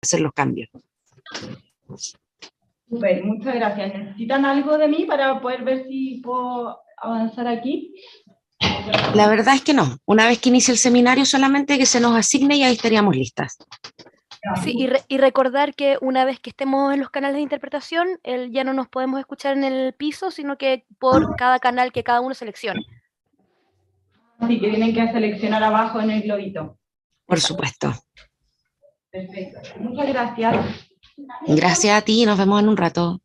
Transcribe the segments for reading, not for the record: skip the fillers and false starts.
hacer los cambios. Súper, muchas gracias. ¿Necesitan algo de mí para poder ver si puedo avanzar aquí? La verdad es que no. Una vez que inicie el seminario, solamente que se nos asigne y ahí estaríamos listas. Sí, y recordar que una vez que estemos en los canales de interpretación, ya no nos podemos escuchar en el piso, sino que por cada canal que cada uno seleccione. Así que tienen que seleccionar abajo en el globito. Por supuesto. Perfecto. Muchas gracias. Gracias a ti, nos vemos en un rato.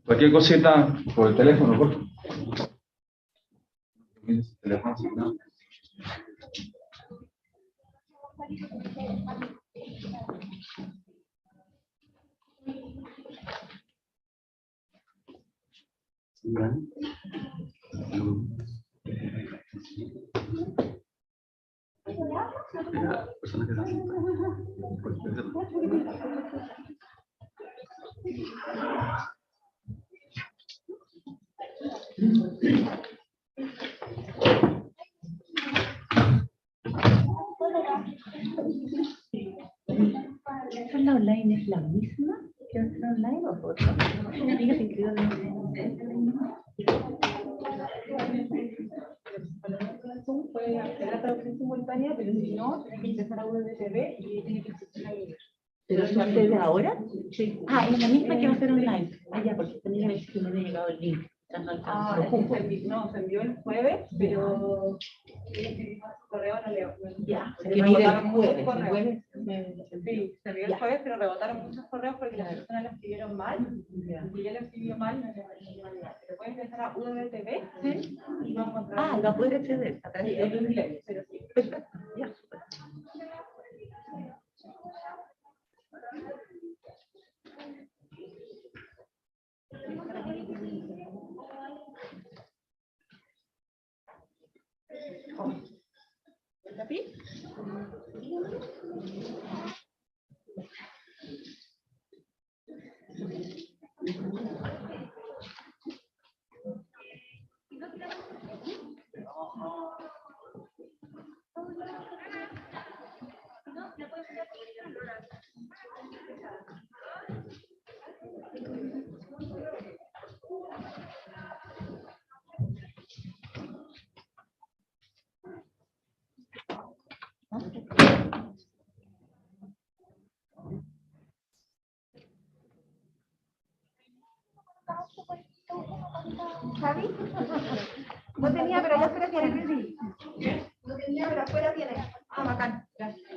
Cualquier cosita por el teléfono, por favor. Teléfono asignado. ¿La online es la misma? ¿Quieres hacer online o foto? Digas inscrito en Zoom puede acceder a traducción simultánea, pero si no, tiene que ingresar a UDTV y tiene que escuchar la video. ¿Pero eso desde ahora? Sí. Ah, es la misma que va a ser online. Ah, ya, porque también me dice que me ha llegado el link. No, se envió el jueves, pero el correo no leo. Ya, se envió el jueves. Sí, se envió el jueves, pero rebotaron muchos correos porque las personas lo escribieron mal. Si yo lo escribió mal, no se va a enviar. Pero pueden empezar a UDTV y va a encontrar. Ah, va a poder acceder a través de otro inglés, pero sí. Perfecto, ya, súper. ¿Javi? No tenía, pero ya afuera tiene. No tenía, pero afuera tiene. Ah, bacán. Gracias.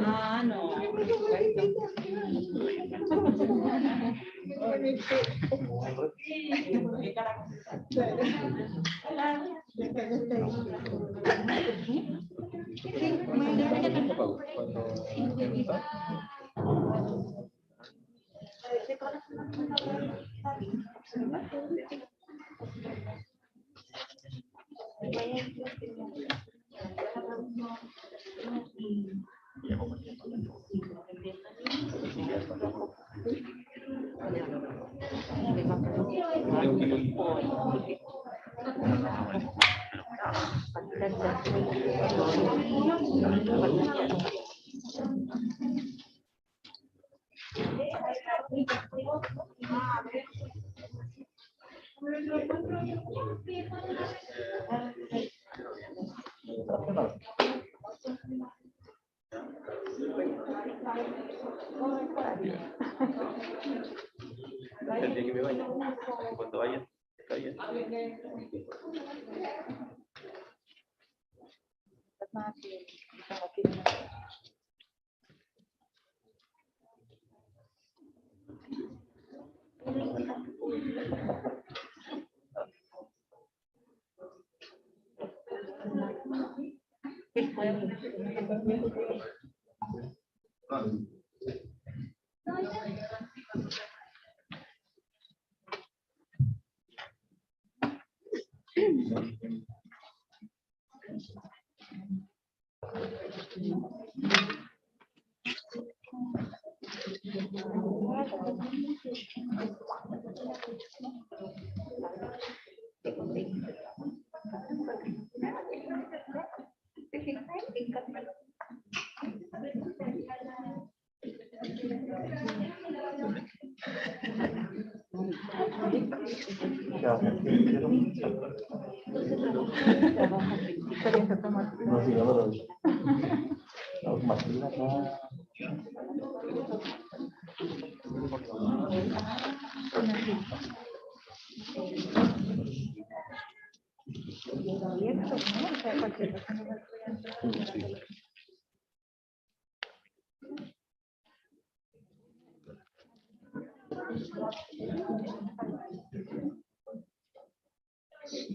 Ah, no. El día que me vaya, cuando vaya, está bien.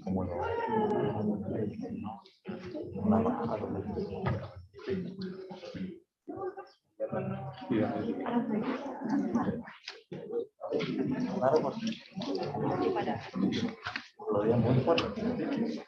Como lo una bajada. Claro, lo veía muy fuerte.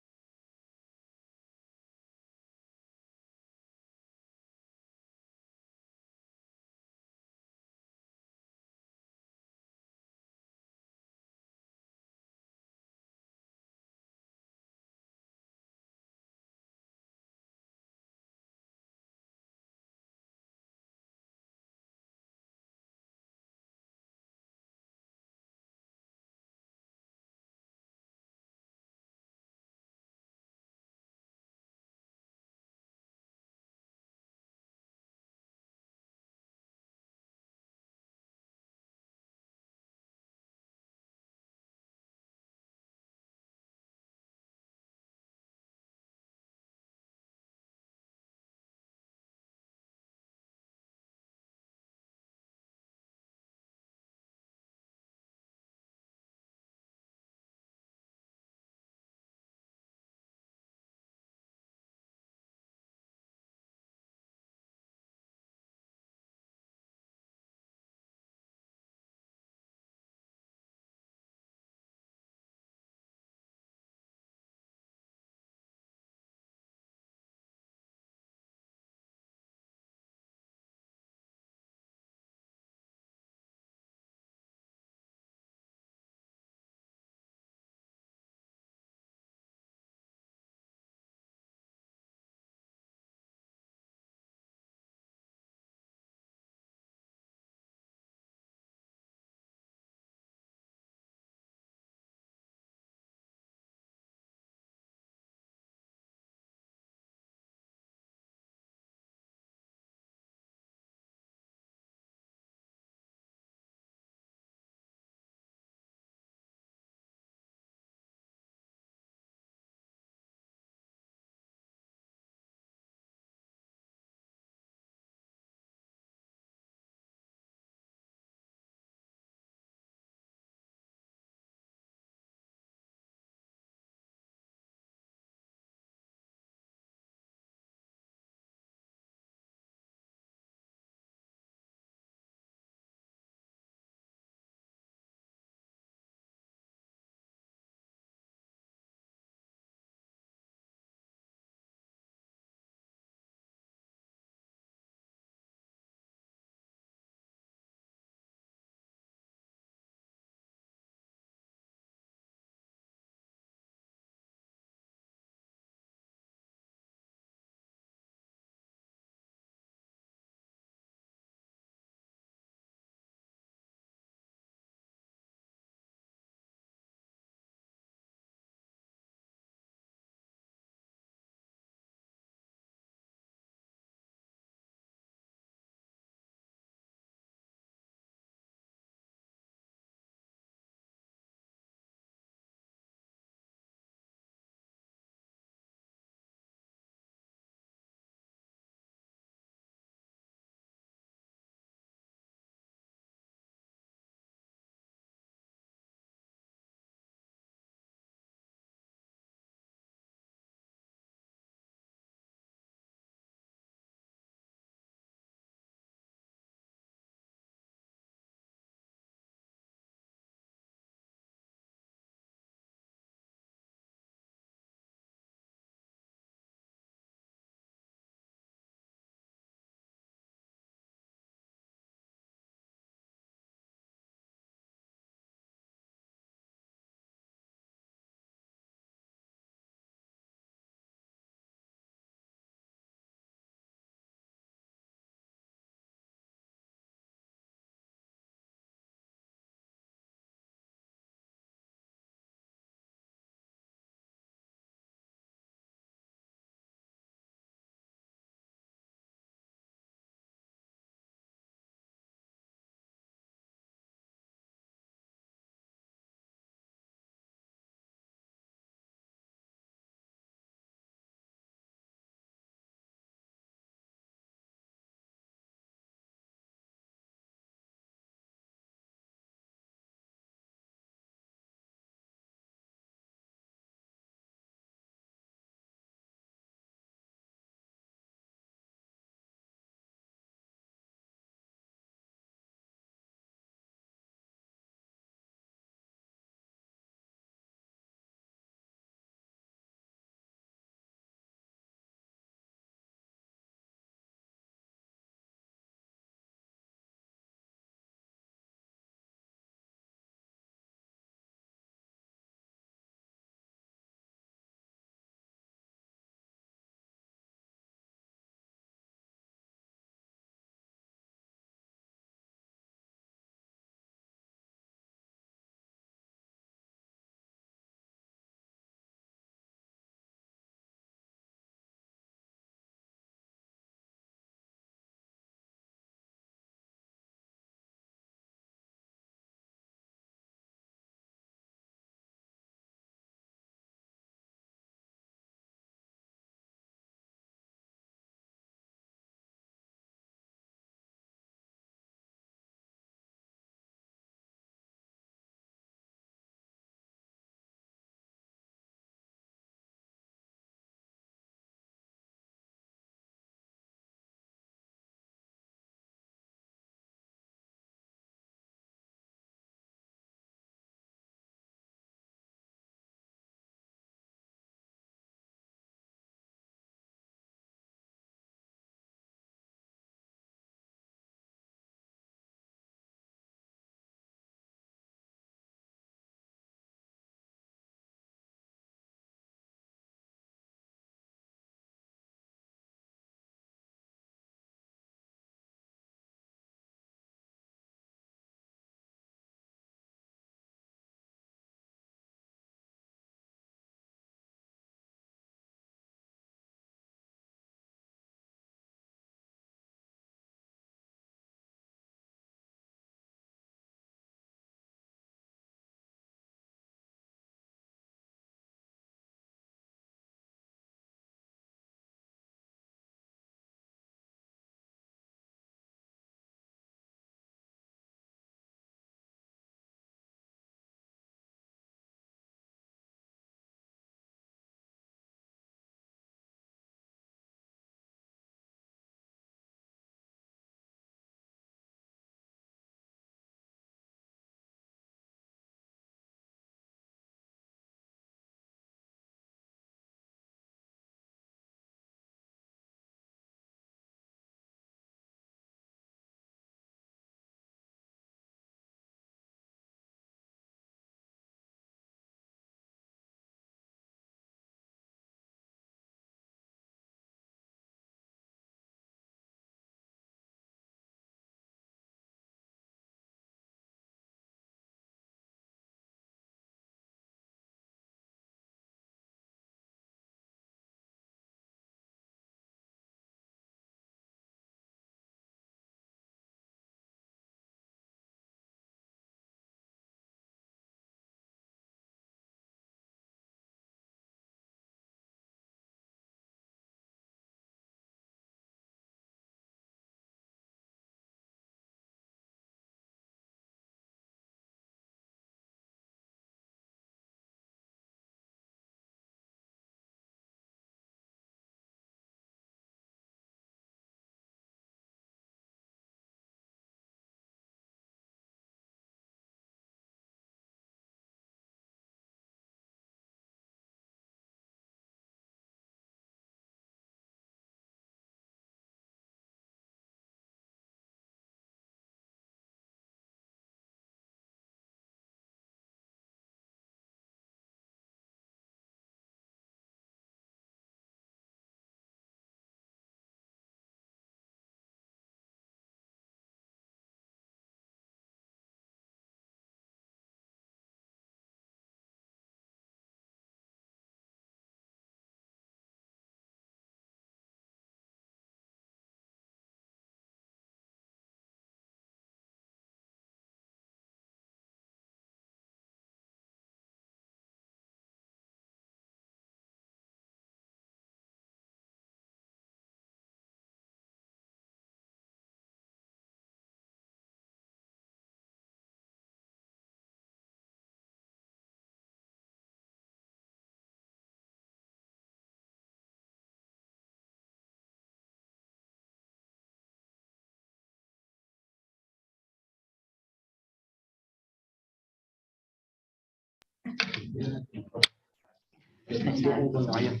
Cuando vayan.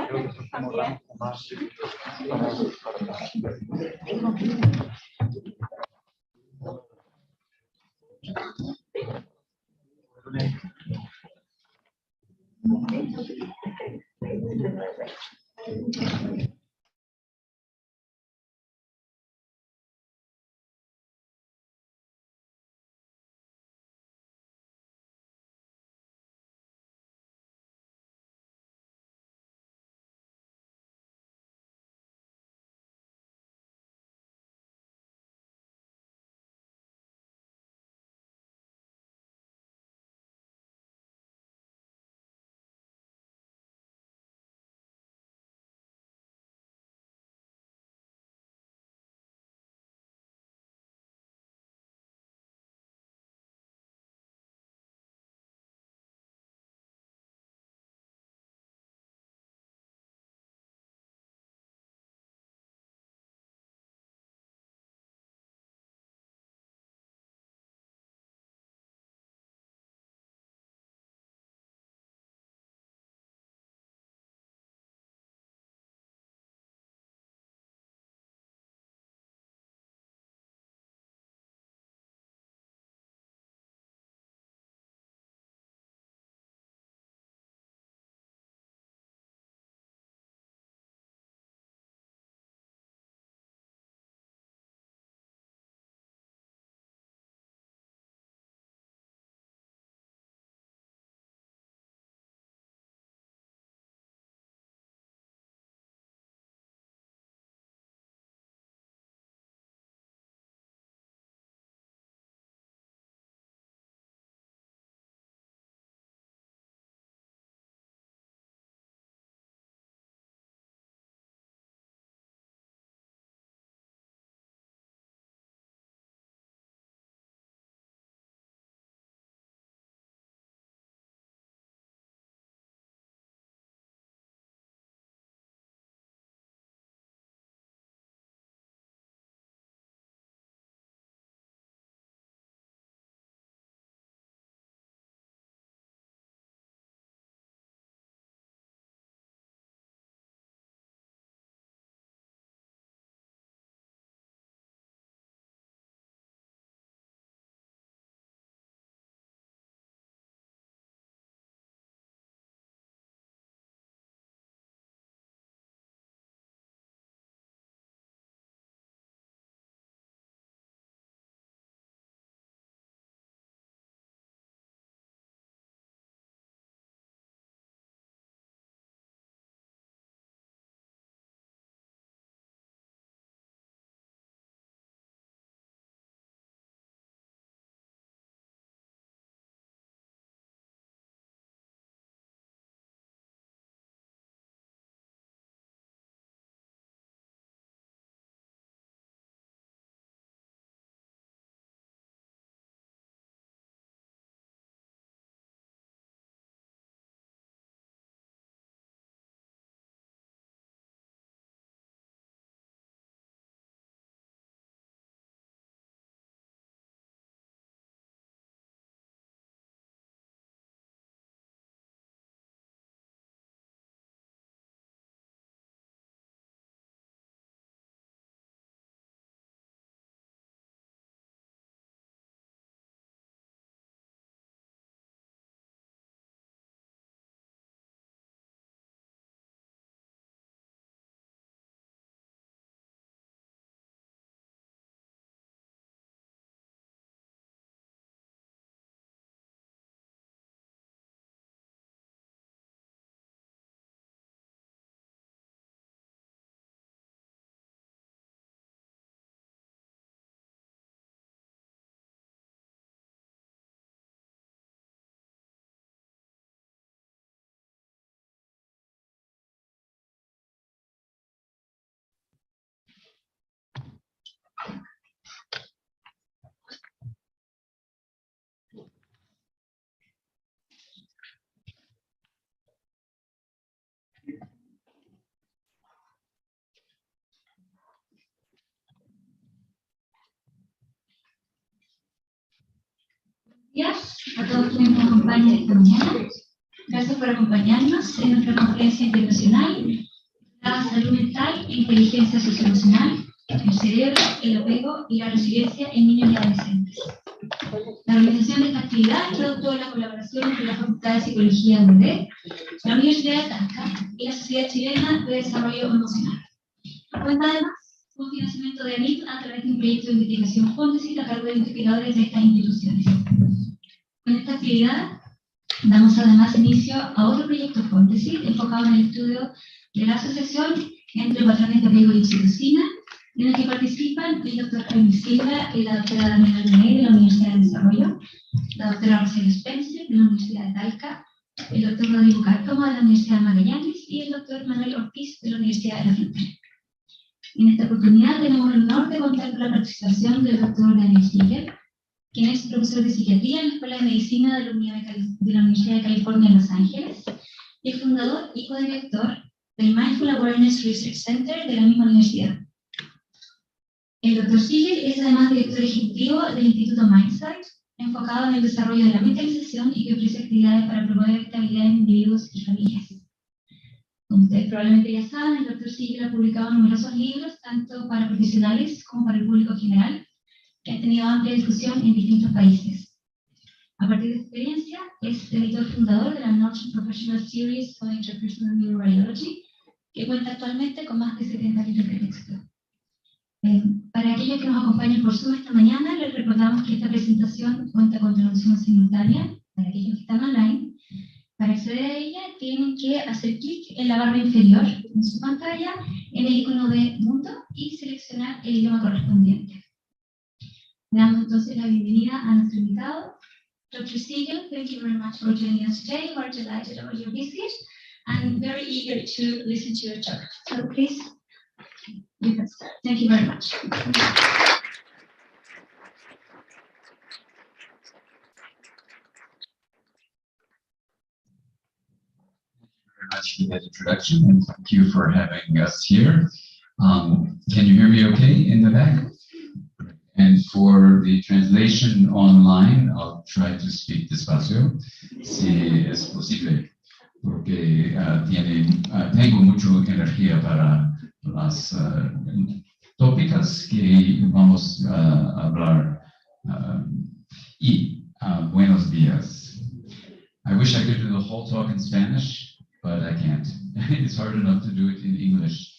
Creo que son como ramos más días a todos quienes nos acompañan esta mañana. Gracias por acompañarnos en nuestra conferencia internacional la salud mental e inteligencia socioemocional, el cerebro, el apego y la resiliencia en niños y adolescentes. La organización de esta actividad es producto de la colaboración entre la Facultad de Psicología de UD, la Universidad de Talca y la Sociedad Chilena de Desarrollo Emocional. Cuenta además con financiamiento de ANIT a través de un proyecto de investigación Fondesit a cargo de investigadores de estas instituciones. Con esta actividad damos además inicio a otro proyecto Fondesit enfocado en el estudio de la asociación entre patrones de apego y oxitocina, en el que participan el doctor Jaime Silva y la doctora Daniela Luney de la Universidad del Desarrollo, la doctora Rosario Spencer de la Universidad de Talca, el doctor Rodrigo Cárcamo de la Universidad de Magallanes y el doctor Manuel Ortiz de la Universidad de la Frontera. En esta oportunidad tenemos el honor de contar con la participación del doctor Daniel Silva, quien es profesor de psiquiatría en la Escuela de Medicina de la Universidad de California en Los Ángeles, y el fundador y codirector del Mindful Awareness Research Center de la misma universidad. El Dr. Siegel es además director ejecutivo del Instituto Mindsight, enfocado en el desarrollo de la mentalización y que ofrece actividades para promover estabilidad en individuos y familias. Como ustedes probablemente ya saben, el Dr. Siegel ha publicado numerosos libros, tanto para profesionales como para el público general, que han tenido amplia discusión en distintos países. A partir de su experiencia, es editor fundador de la Norton Professional Series on Interpersonal Neuroradiology, que cuenta actualmente con más de 70 libros de texto. Para aquellos que nos acompañan por Zoom esta mañana, les recordamos que esta presentación cuenta con traducción simultánea para aquellos que están online. Para acceder a ella, tienen que hacer clic en la barra inferior en su pantalla, en el icono de mundo y seleccionar el idioma correspondiente. Le damos entonces la bienvenida a nuestro invitado, Dr. Siegel. Thank you very much for joining us today. We're delighted about your visit and very eager to listen to your talk. So please, you can start. Thank you very much. Much for that introduction, and thank you for having us here. Can you hear me okay in the back? And for the translation online, I'll try to speak despacio, si es posible, porque tengo mucha energía para las tópicas que vamos a hablar. Buenos días. I wish I could do the whole talk in Spanish, but I can't. It's hard enough to do it in English.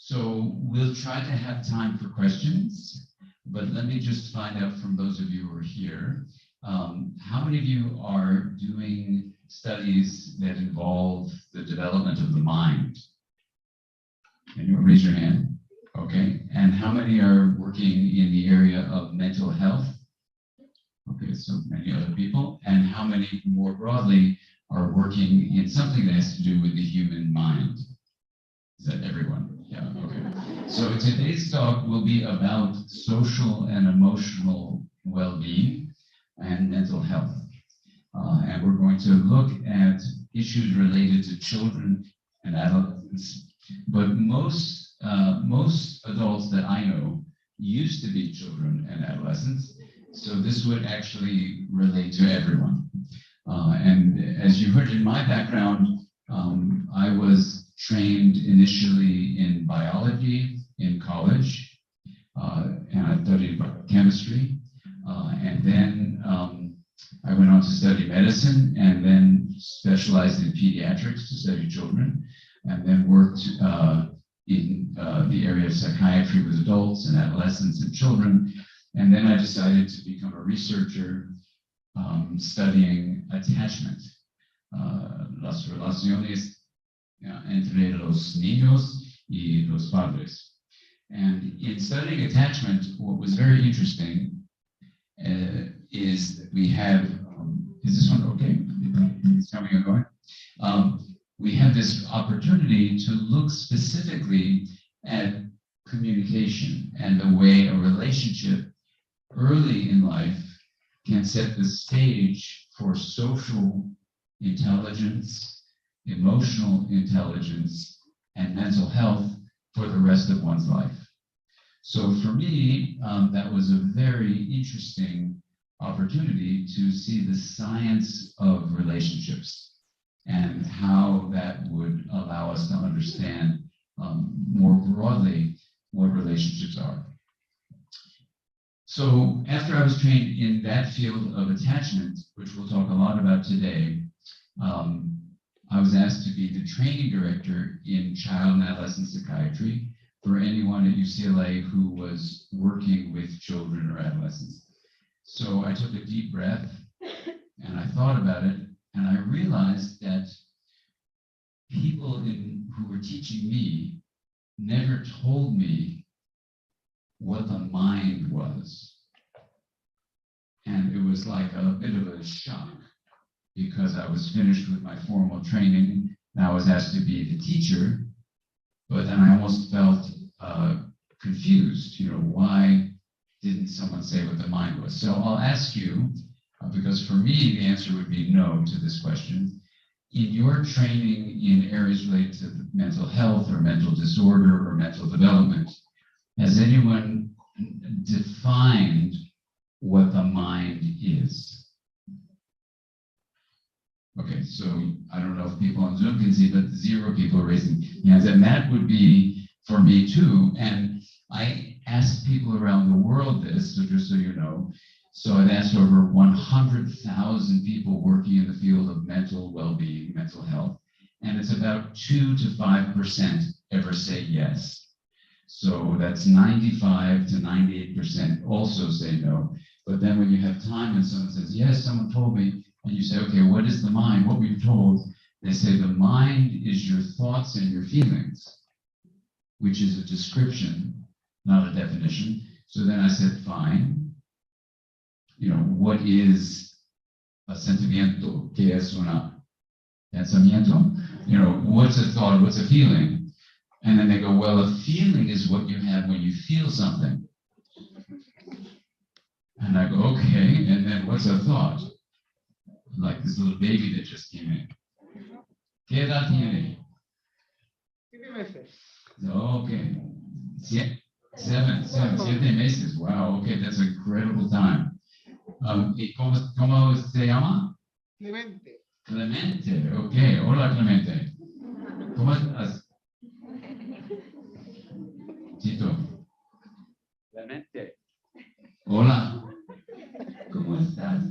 So we'll try to have time for questions, but let me just find out from those of you who are here, how many of you are doing studies that involve the development of the mind? Can you raise your hand? Okay, and how many are working in the area of mental health? Okay, so many other people. And how many more broadly are working in something that has to do with the human mind? Is that everyone? Yeah, okay. So today's talk will be about social and emotional well-being and mental health. And we're going to look at issues related to children and adolescents. But most adults that I know used to be children and adolescents. So this would actually relate to everyone. And as you heard in my background, I was trained initially in biology in college, and I studied chemistry. And then I went on to study medicine and then specialized in pediatrics to study children, and then worked in the area of psychiatry with adults and adolescents and children. And then I decided to become a researcher studying attachment, las relaciones entre los niños y los padres. And in studying attachment, what was very interesting is that we have, is this one okay? It's coming and going. We have this opportunity to look specifically at communication and the way a relationship early in life can set the stage for social intelligence, emotional intelligence, and mental health for the rest of one's life. So for me, that was a very interesting opportunity to see the science of relationships and how that would allow us to understand more broadly what relationships are. So after I was trained in that field of attachment, which we'll talk a lot about today, I was asked to be the training director in child and adolescent psychiatry for anyone at UCLA who was working with children or adolescents. So I took a deep breath and I thought about it, and I realized that people who were teaching me never told me what the mind was. And it was like a bit of a shock because I was finished with my formal training and I was asked to be the teacher, but then I almost felt confused, why didn't someone say what the mind was? So I'll ask you, because for me, the answer would be no to this question. In your training in areas related to mental health or mental disorder or mental development, has anyone defined what the mind is? Okay, so I don't know if people on Zoom can see, but 0 people are raising hands, and that would be for me too. And I asked people around the world this, so just so you know. So I've asked over 100,000 people working in the field of mental well-being, mental health, and it's about 2 to 5% ever say yes. So that's 95 to 98% also say no. But then when you have time and someone says, yes, someone told me, and you say, okay, what is the mind? What were you told? They say the mind is your thoughts and your feelings, which is a description, not a definition. So then I said, fine. What is a sentimiento? ¿Qué es una pensamiento? What's a thought? What's a feeling? And then they go, well, a feeling is what you have when you feel something. And I go, okay, and then what's a thought? Like this little baby that just came in. ¿Qué edad tiene? 7 meses. Okay. 7 meses. Wow, okay, that's an incredible time. ¿Cómo se llama? Clemente. Clemente, okay. Hola, Clemente. ¿Cómo estás? Tito. Clemente. Hola. ¿Cómo estás?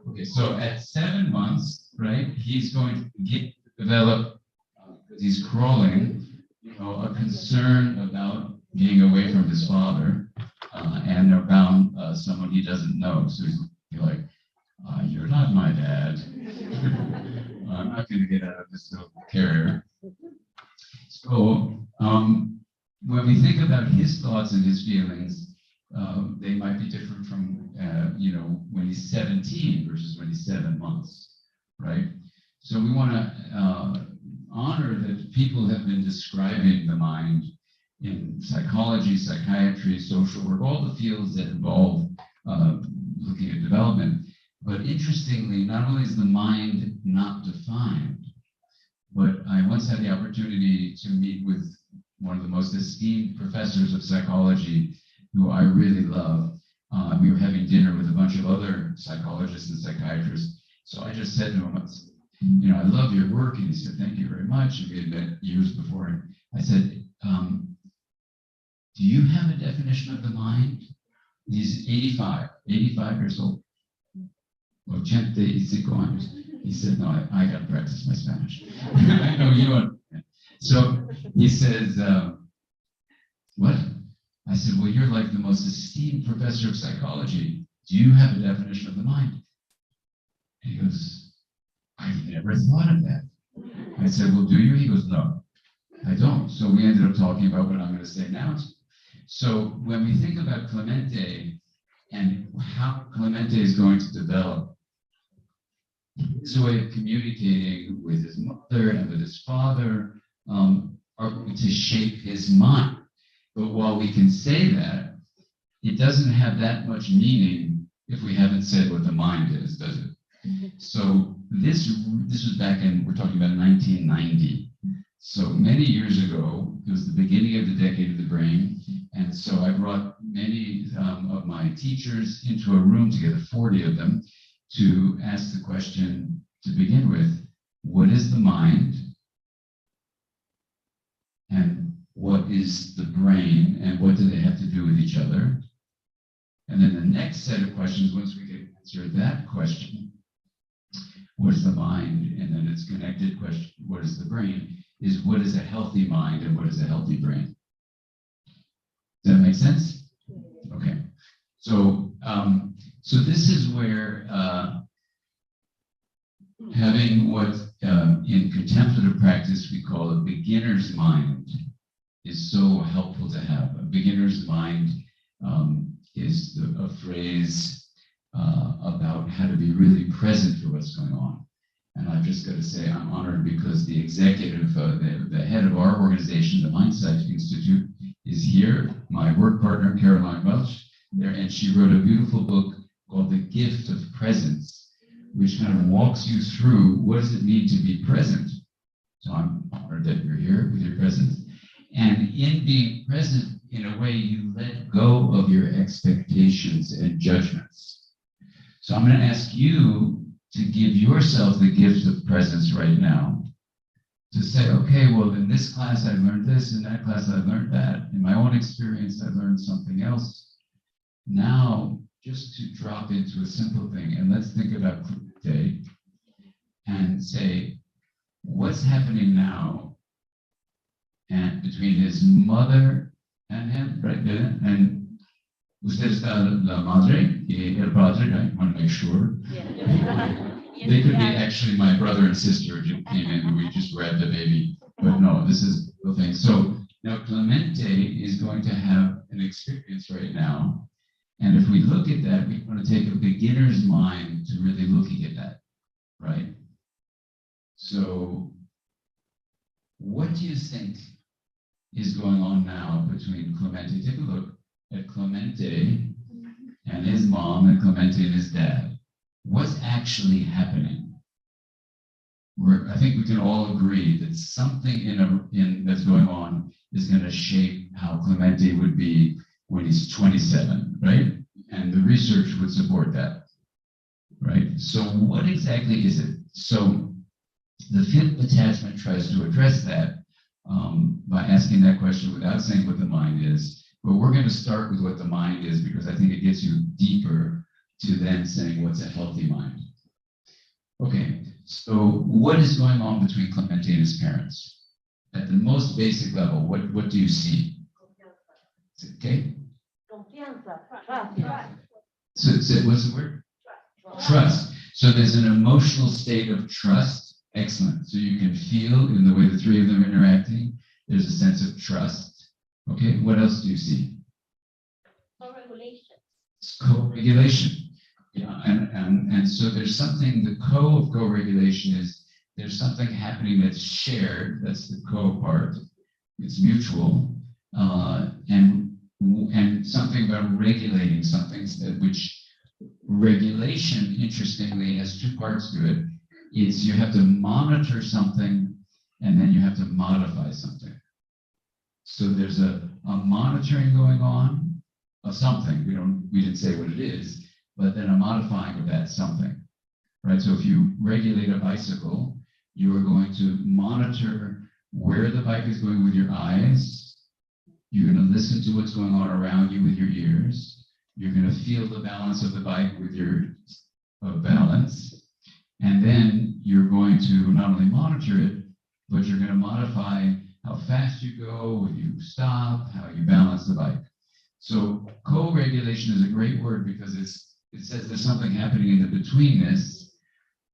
Okay, so at 7 months, right, he's going to develop, because he's crawling, a concern about being away from his father and around someone he doesn't know. So he's like, you're not my dad. I'm not going to get out of this little carrier. So when we think about his thoughts and his feelings, they might be different from, when he's 17 versus when he's 7 months, right? So we want to honor that people have been describing the mind in psychology, psychiatry, social work, all the fields that involve looking at development. But interestingly, not only is the mind not defined, but I once had the opportunity to meet with one of the most esteemed professors of psychology who I really love. We were having dinner with a bunch of other psychologists and psychiatrists. So I just said to him, I love your work. And he said, thank you very much. And we had met years before. And I said, do you have a definition of the mind? He's 85 years old. 85 años. He said, no, I got to practice my Spanish. I know you are. So he says, what? I said, well, you're like the most esteemed professor of psychology. Do you have a definition of the mind? And he goes, I never thought of that. I said, well, do you? He goes, no, I don't. So we ended up talking about what I'm going to say now. So when we think about Clemente and how Clemente is going to develop his way of communicating with his mother and with his father are going to shape his mind. But while we can say that, it doesn't have that much meaning if we haven't said what the mind is, does it? So this was back in, we're talking about 1990. So many years ago, it was the beginning of the decade of the brain, and so I brought many of my teachers into a room together, 40 of them, to ask the question to begin with, what is the mind? And what is the brain? And what do they have to do with each other? And then the next set of questions, once we can answer that question, what is the mind? And then its connected question, what is the brain? Is what is a healthy mind and what is a healthy brain? Does that make sense? Okay. So, so this is where having what in contemplative practice we call a beginner's mind is so helpful to have. A beginner's mind is a phrase about how to be really present for what's going on. And I've just got to say, I'm honored because the executive, the head of our organization, the Mindsight Institute, is here. My work partner, Caroline Welch, there, and she wrote a beautiful book called The Gift of Presence, which kind of walks you through what does it mean to be present. So I'm honored that you're here with your presence. And in being present, in a way, you let go of your expectations and judgments. So I'm going to ask you to give yourself the gift of presence right now. To say, okay, well, in this class I learned this, in that class I learned that, in my own experience I learned something else. Now, just to drop into a simple thing, and let's think about Clemente and say, what's happening now and between his mother and him, right there? And usted está la madre y el padre, I want to make sure. Yeah. They could be actually my brother and sister who came in and we just grabbed the baby, but no, this is the thing. So now Clemente is going to have an experience right now. And if we look at that, we want to take a beginner's mind to really looking at that, right? So what do you think is going on now between Clemente? Take a look at Clemente and his mom and Clemente and his dad. What's actually happening? I think we can all agree that something that's going on is going to shape how Clemente would be when he's 27, right? And the research would support that, right? So what exactly is it? So the fifth attachment tries to address that by asking that question without saying what the mind is. But we're going to start with what the mind is because I think it gets you deeper to then saying what's a healthy mind. Okay, so what is going on between Clemente and his parents? At the most basic level, what do you see? Okay? So what's the word? Trust. So there's an emotional state of trust. Excellent. So you can feel in the way the three of them are interacting, there's a sense of trust. Okay, what else do you see? Co-regulation. Co-regulation. Yeah, and so there's something, the of co-regulation is there's something happening that's shared, that's the co part, it's mutual, and something about regulating something, which regulation, interestingly, has two parts to it. It's you have to monitor something and then you have to modify something. So there's a monitoring going on of something, we didn't say what it is, but then a modifying of that something, right? So if you regulate a bicycle, you are going to monitor where the bike is going with your eyes. You're going to listen to what's going on around you with your ears. You're going to feel the balance of the bike with your balance. And then you're going to not only monitor it, but you're going to modify how fast you go, when you stop, how you balance the bike. So co-regulation is a great word because it says there's something happening in the betweenness,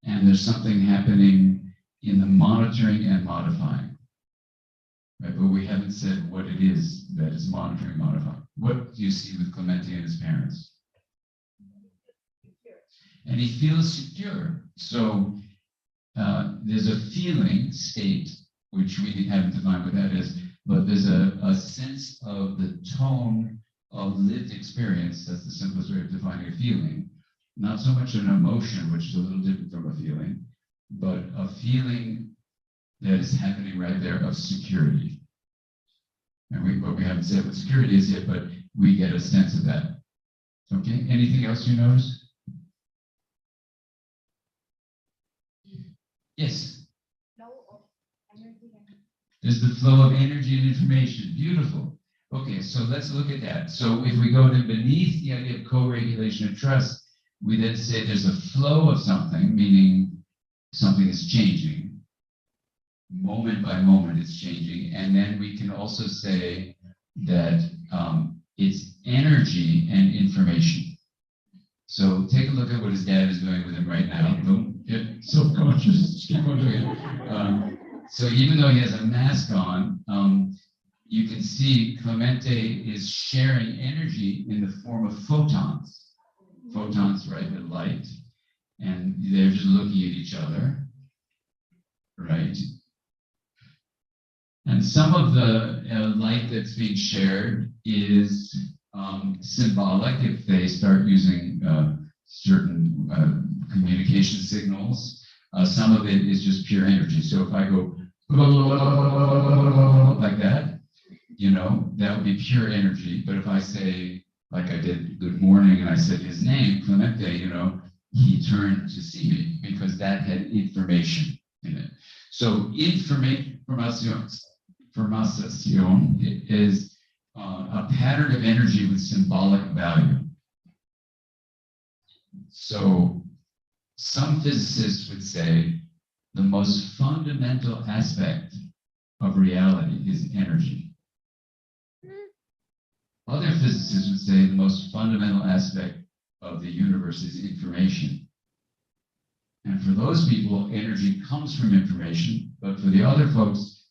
and there's something happening in the monitoring and modifying. Right? But we haven't said what it is that is monitoring, modifying. What do you see with Clemente and his parents? And he feels secure. So there's a feeling state, which we haven't defined what that is, but there's a sense of the tone of lived experience. That's the simplest way of defining a feeling. Not so much an emotion, which is a little different from a feeling, but a feeling that is happening right there of security. And we haven't said what security is yet, but we get a sense of that. Okay, anything else you notice? Yes? There's the flow of energy and information. Beautiful. Okay, so let's look at that. So if we go to beneath the idea of co-regulation and trust, we then say there's a flow of something, meaning something is changing. Moment by moment it's changing. And then we can also say that it's energy and information. So take a look at what his dad is doing with him right now. Don't get self-conscious, just keep on doing it. So even though he has a mask on, you can see Clemente is sharing energy in the form of photons. Photons, right, the light. And they're just looking at each other, right? And some of the light that's being shared is symbolic if they start using certain communication signals. Some of it is just pure energy. So if I go like that, you know, that would be pure energy. But if I say, like I did, good morning, and I said his name, Clemente, you know, he turned to see me because that had information in it. So information is a pattern of energy with symbolic value. So some physicists would say the most fundamental aspect of reality is energy. Other physicists would say the most fundamental aspect of the universe is information. And for those people, energy comes from information, but for the other folks,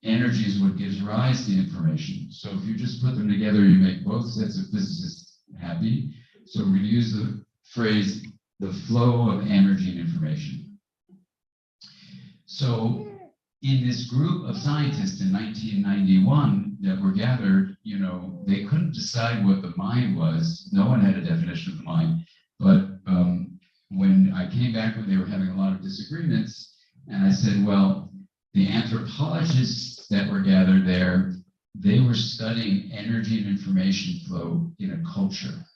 energy is what gives rise to information. So if you just put them together, you make both sets of physicists happy. So we're going to use the phrase, the flow of energy and information. So in this group of scientists in 1991 that were gathered, you know, they couldn't decide what the mind was. No one had a definition of the mind. But when I came back, when they were having a lot of disagreements, and I said, well, the anthropologists that were gathered there, they were studying energy and information flow in a culture.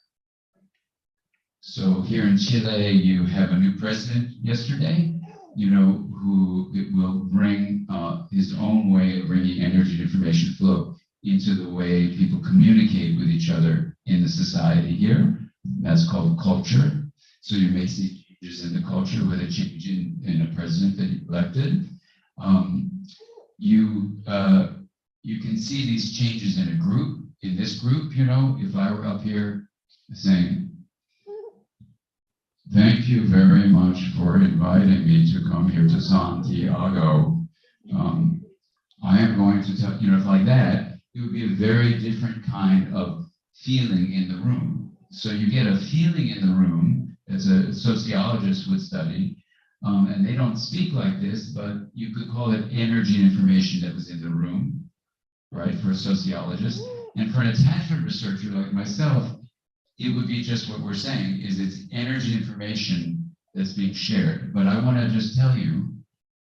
So here in Chile, you have a new president yesterday, you know, who will bring his own way of bringing energy and information flow into the way people communicate with each other in the society here. That's called culture. So you may see changes in the culture with a change in a president that you elected. You can see these changes in a group. In this group, you know, if I were up here saying, thank you very much for inviting me to come here to Santiago. I am going to tell you, know, if like that, it would be a very different kind of feeling in the room. So you get a feeling in the room, as a sociologist would study, and they don't speak like this, but you could call it energy and information that was in the room, right, for a sociologist. And for an attachment researcher like myself, it would be just what we're saying, is it's energy information that's being shared. But I want to just tell you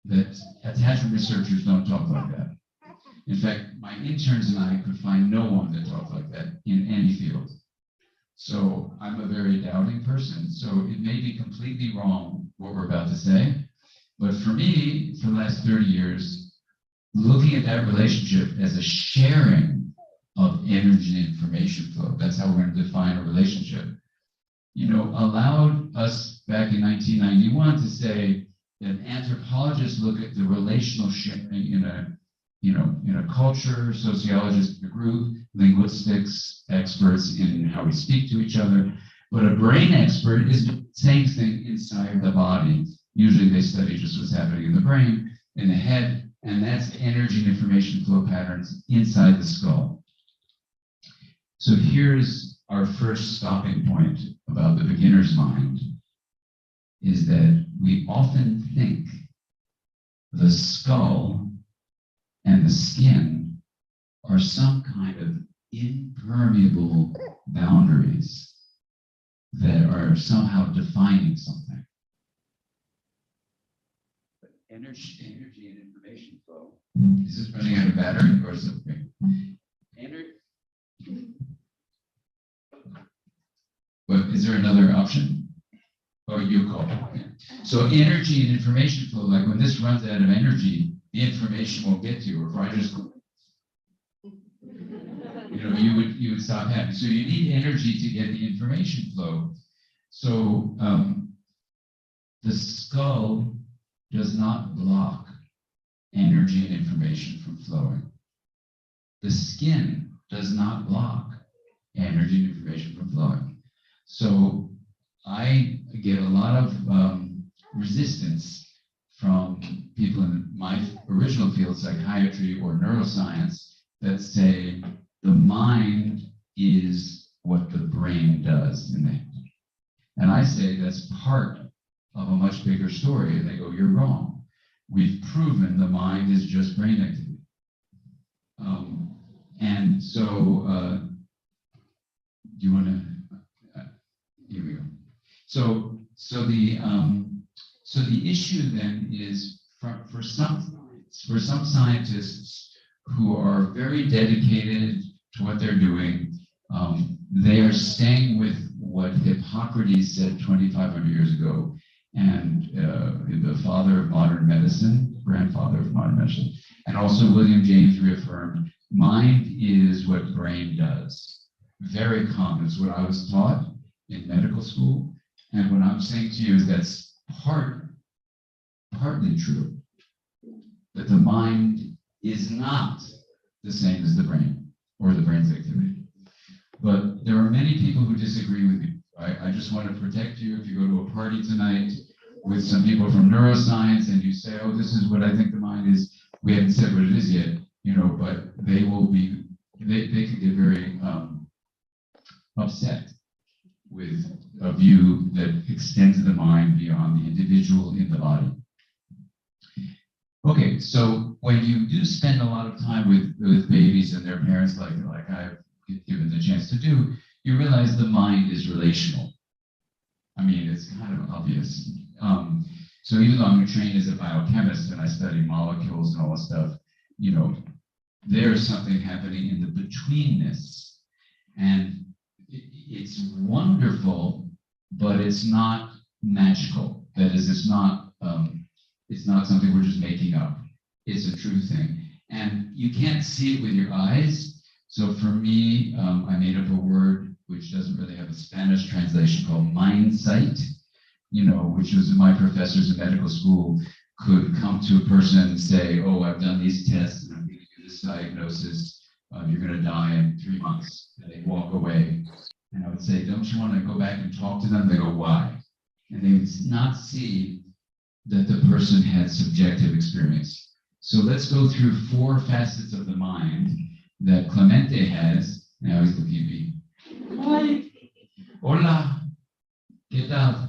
that attachment researchers don't talk like that. In fact, my interns and I could find no one that talked like that in any field. So I'm a very doubting person. So it may be completely wrong what we're about to say. But for me, for the last 30 years, looking at that relationship as a sharing of energy and information flow, that's how we're going to define a relationship, you know, allowed us back in 1991 to say that anthropologists look at the relational sharing in a culture, sociologists in a group, linguistics experts in how we speak to each other, but a brain expert is doing the same thing inside the body. Usually they study just what's happening in the brain, in the head, and that's energy and information flow patterns inside the skull. So here's our first stopping point about the beginner's mind, is that we often think the skull and the skin are some kind of impermeable boundaries that are somehow defining something. But energy and information flow. Is this running out of battery or is it okay? But is there another option? Or you call it? So energy and information flow, like when this runs out of energy, the information won't get to you. Or if I just, you would stop happening. So you need energy to get the information flow. So the skull does not block energy and information from flowing. The skin does not block energy and information from flowing. So I get a lot of resistance from people in my original field, psychiatry or neuroscience, that say the mind is what the brain does in the head. And I say that's part of a much bigger story. And they go, you're wrong. We've proven the mind is just brain activity. And so, do you want to? Here we go. So the issue then is for some scientists who are very dedicated to what they're doing, they are staying with what Hippocrates said 2,500 years ago, and the father of modern medicine, grandfather of modern medicine, and also William James reaffirmed, mind is what brain does. Very common. It's what I was taught in medical school. And what I'm saying to you is that's partly true, that the mind is not the same as the brain or the brain's activity. But there are many people who disagree with me. I just want to protect you. If you go to a party tonight with some people from neuroscience and you say, oh, this is what I think the mind is, we haven't said what it is yet, but they will be, they can get very upset with a view that extends the mind beyond the individual in the body. Okay, so when you do spend a lot of time with babies and their parents, like I've given the chance to do, you realize the mind is relational. I mean, it's kind of obvious. So even though I'm trained as a biochemist and I study molecules and all this stuff, there's something happening in the betweenness. And it's wonderful, but it's not magical. That is, it's not something we're just making up. It's a true thing. And you can't see it with your eyes. So for me, I made up a word which doesn't really have a Spanish translation called mindsight, which was my professors in medical school could come to a person and say, oh, I've done these tests and I'm going to do this diagnosis. You're going to die in 3 months. And they walk away. And I would say, don't you want to go back and talk to them? They go, why? And they would not see that the person had subjective experience. So let's go through 4 facets of the mind that Clemente has. Now he's looking at me. Hi. Hola. ¿Qué tal?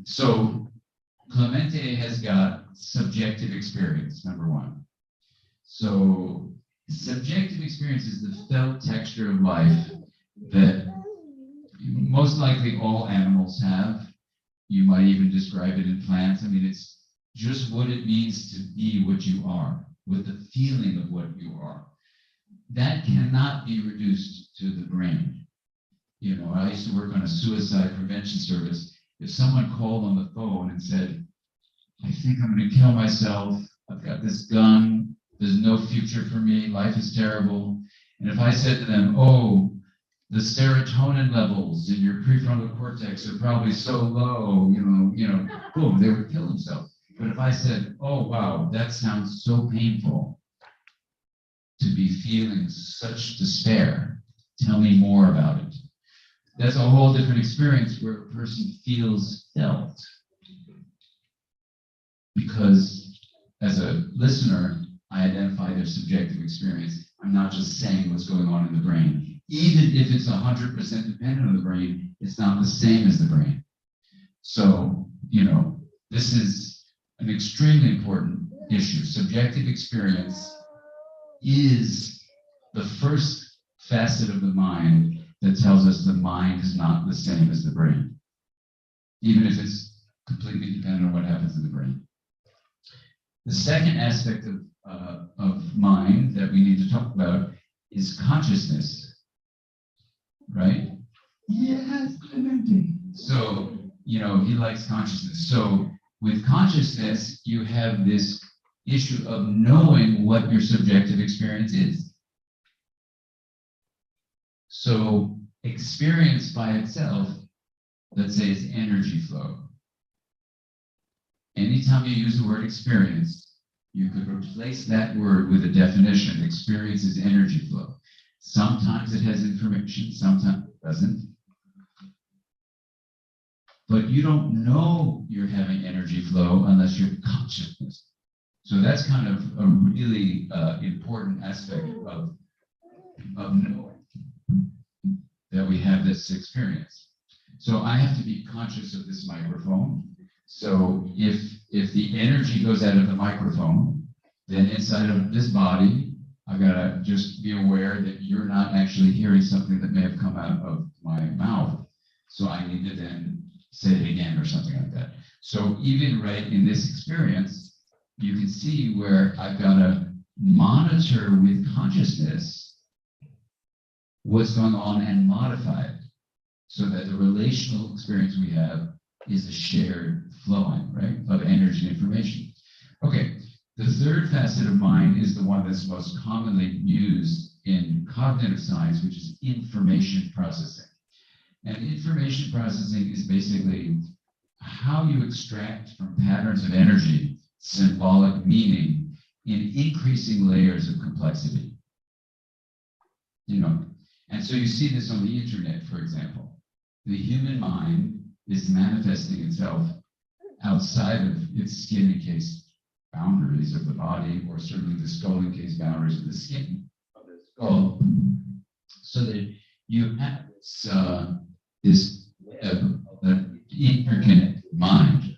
So Clemente has got subjective experience, number 1. So subjective experience is the felt texture of life that most likely all animals have. You might even describe it in plants. I mean, it's just what it means to be what you are, with the feeling of what you are. That cannot be reduced to the brain. I used to work on a suicide prevention service. If someone called on the phone and said, I think I'm going to kill myself, I've got this gun, there's no future for me, life is terrible. And if I said to them, oh, the serotonin levels in your prefrontal cortex are probably so low, boom, they would kill themselves. But if I said, oh, wow, that sounds so painful to be feeling such despair, tell me more about it. That's a whole different experience where a person feels felt. Because as a listener, I identify their subjective experience. I'm not just saying what's going on in the brain. Even if it's 100% dependent on the brain, it's not the same as the brain. So, this is an extremely important issue. Subjective experience is the first facet of the mind that tells us the mind is not the same as the brain. Even if it's completely dependent on what happens in the brain. The second aspect of mind that we need to talk about is consciousness, right? Yes, so, you know, he likes consciousness. So with consciousness, you have this issue of knowing what your subjective experience is. So experience by itself, let's say, is energy flow. Anytime you use the word experience, you could replace that word with a definition. Experience is energy flow. Sometimes it has information, sometimes it doesn't. But you don't know you're having energy flow unless you're consciousness. So that's kind of a really important aspect of knowing that we have this experience. So I have to be conscious of this microphone. So if the energy goes out of the microphone, then inside of this body, I gotta just be aware that you're not actually hearing something that may have come out of my mouth. So I need to then say it again or something like that. So even right in this experience, you can see where I've gotta monitor with consciousness what's going on and modify it so that the relational experience we have is a shared flowing, right, of energy and information. Okay, the third facet of mind is the one that's most commonly used in cognitive science, which is information processing. And information processing is basically how you extract from patterns of energy symbolic meaning in increasing layers of complexity. You know, and so you see this on the internet, for example. The human mind is manifesting itself outside of its skin encased boundaries of the body, or certainly the skull encased boundaries of the skin of the skull, so that you have this interconnected mind.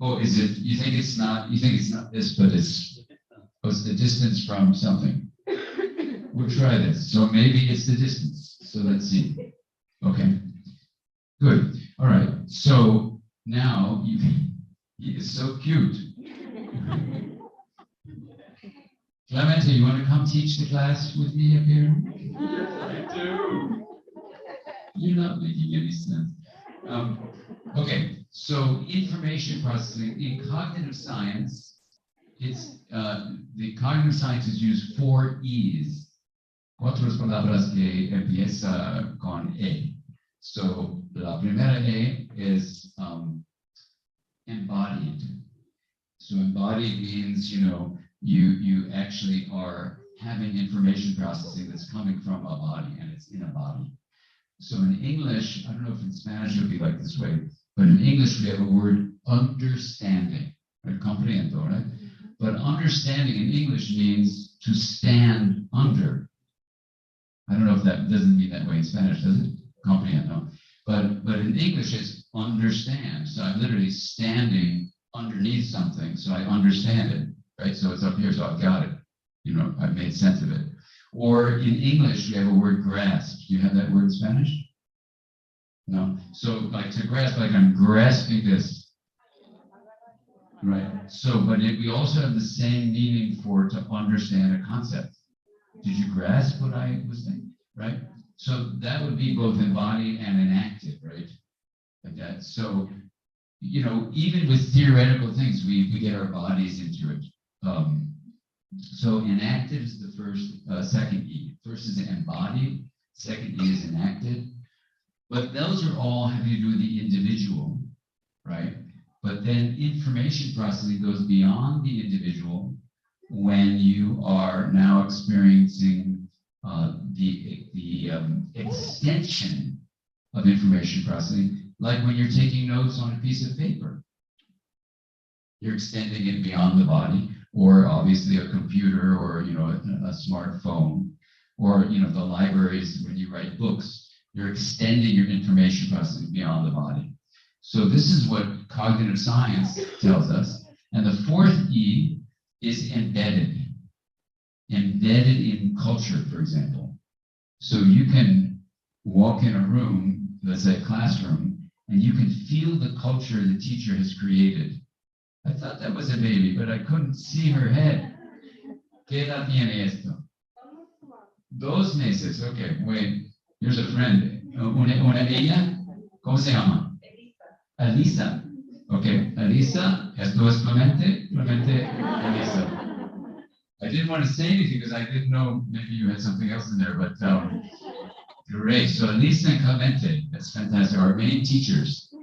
Oh, is it? You think it's not? You think it's not this, but it's the distance from something. We'll try this. So maybe it's the distance. So let's see. Okay. Good. All right. So now he is so cute. Clemente, you want to come teach the class with me up here? I do. You're not making any sense. Okay. So information processing in cognitive science, it's the cognitive scientists use 4 E's. Cuatro palabras que empieza con E. So la primera E is embodied. So embodied means, you know, you actually are having information processing that's coming from a body and it's in a body. So in English, I don't know if in Spanish it would be like this way, but in English we have a word understanding, right? Comprendo, right? But understanding in English means to stand under. I don't know if that doesn't mean that way in Spanish, does it? Comprendo. But in English it's understand. So I'm literally standing underneath something, so I understand it, right? So it's up here, so I've got it. You know, I've made sense of it. Or in English, we have a word grasp. Do you have that word in Spanish? No? So like to grasp, like I'm grasping this, right? So, but we also have the same meaning for to understand a concept. Did you grasp what I was saying, right? So that would be both embodied and enacted, right? Like that. So, you know, even with theoretical things, we get our bodies into it. So enacted is the first, second E. First is embodied, second E is enacted. But those are all having to do with the individual, right? But then information processing goes beyond the individual when you are now experiencing the extension of information processing, like when you're taking notes on a piece of paper. You're extending it beyond the body, or obviously a computer, or you know, a smartphone, or you know, the libraries when you write books. You're extending your information processing beyond the body. So this is what cognitive science tells us. And the fourth E is embedded. Embedded in culture, for example. So you can walk in a room, let's say a classroom, and you can feel the culture the teacher has created. I thought that was a baby, but I couldn't see her head. ¿Qué edad tiene esto? 2 meses. Okay, wait. Here's a friend. Una ella, ¿cómo se llama? Elisa. Okay, Elisa, esto es Clemente, Elisa. I didn't want to say anything because I didn't know maybe you had something else in there, but great. So Elisa and Clemente, that's fantastic. Our main teachers.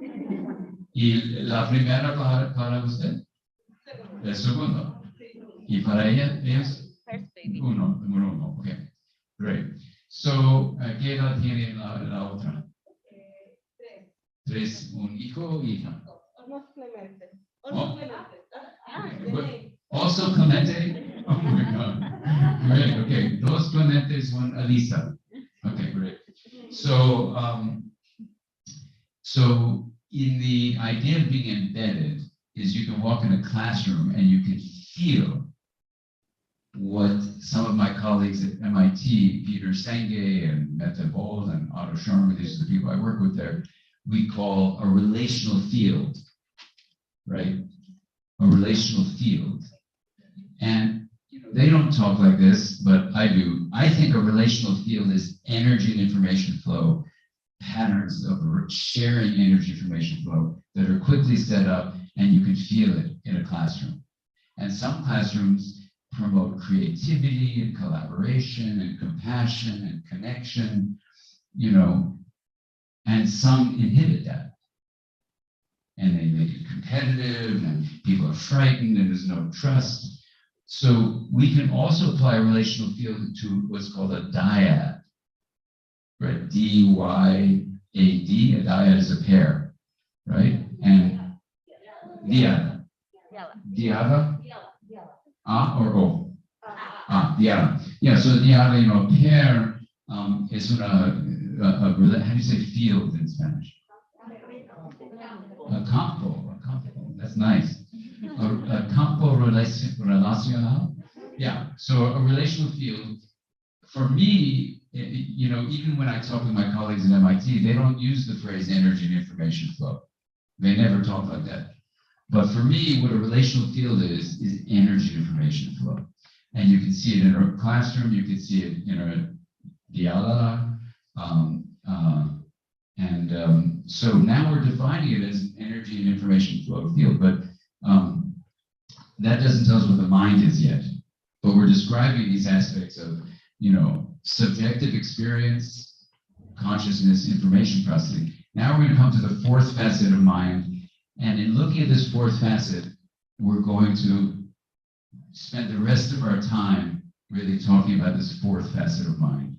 ¿Y la primera para usted? El segundo. ¿Y para ella? Número uno. Okay, great. So, ¿qué edad tiene la otra? 3. ¿Un hijo o hija? Also Clemente? Oh my God. Great, okay. 2 Clementes, 1 Elisa. Okay, great. So, so in the idea of being embedded is you can walk in a classroom and you can feel what some of my colleagues at MIT, Peter Senge and Mette Bold and Otto Scharmer, these are the people I work with there, we call a relational field, right? A relational field. And they don't talk like this, but I do. I think a relational field is energy and information flow, patterns of sharing energy information flow that are quickly set up and you can feel it in a classroom. And some classrooms promote creativity and collaboration and compassion and connection, you know, and some inhibit that. And they make it competitive and people are frightened and there's no trust. So we can also apply a relational field to what's called a dyad, right? D-Y-A-D, a dyad is a pair, right? And diada. Diada? A or O? Diada. Yeah, so diada, you know, pair is una, how do you say field in Spanish? A campo, that's nice. A campo relacional. Yeah, so a relational field, for me, you know, even when I talk with my colleagues at MIT, they don't use the phrase energy and information flow. They never talk like that. But for me, what a relational field is energy and information flow. And you can see it in a classroom, you can see it in a dialogue. So now we're defining it as energy and information flow field, but that doesn't tell us what the mind is yet. But we're describing these aspects of, you know, subjective experience, consciousness, information processing. Now we're going to come to the 4th facet of mind. And in looking at this 4th facet, we're going to spend the rest of our time really talking about this 4th facet of mind.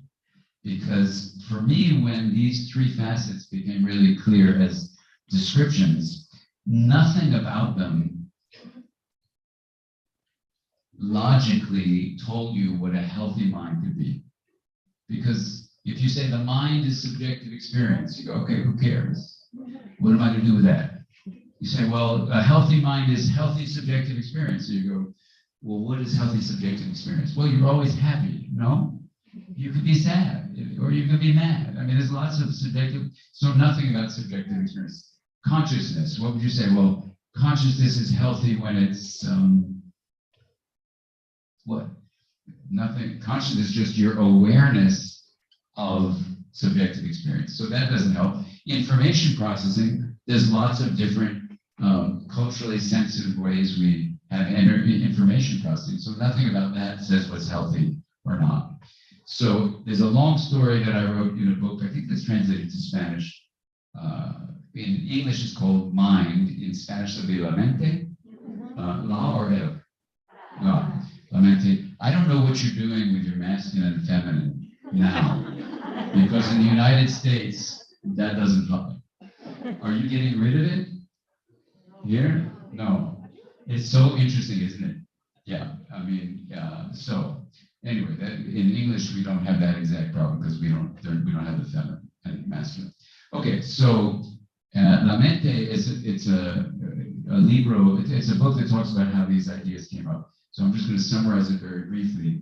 Because for me, when these 3 facets became really clear as descriptions, nothing about them logically told you what a healthy mind could be. Because if you say the mind is subjective experience, you go, okay, who cares? What am I to do with that? You say, well, a healthy mind is healthy subjective experience. So you go, well, what is healthy subjective experience? Well, you're always happy. No, you could be sad or you could be mad. I mean, there's lots of subjective, so nothing about subjective experience. Consciousness, what would you say? Well, consciousness is healthy when it's, what? Nothing. Consciousness is just your awareness of subjective experience. So that doesn't help. Information processing, there's lots of different culturally sensitive ways we have information processing. So nothing about that says what's healthy or not. So there's a long story that I wrote in a book, I think that's translated to Spanish. In English, it's called Mind. In Spanish, it'll be La Mente. La or El? La. La Mente. I don't know what you're doing with your masculine and feminine now, because in the United States, that doesn't apply. Are you getting rid of it? Here? No. It's so interesting, isn't it? Yeah, I mean, so anyway, that, in English, we don't have that exact problem because we don't have the feminine and masculine. Okay, so La Mente it's a libro, it's a book that talks about how these ideas came up. So I'm just going to summarize it very briefly.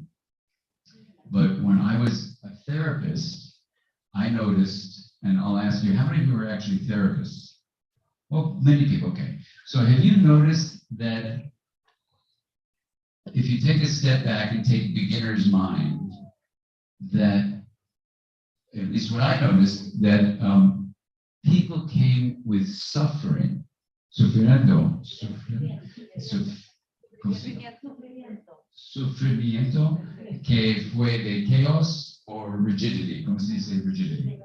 But when I was a therapist, I noticed, and I'll ask you, how many of you are actually therapists? Oh, many people, okay. So have you noticed that if you take a step back and take beginner's mind, that, at least what I noticed, that people came with suffering, sufrimiento, sufrimiento, que fue de chaos or rigidity. ¿Cómo se dice rigidity?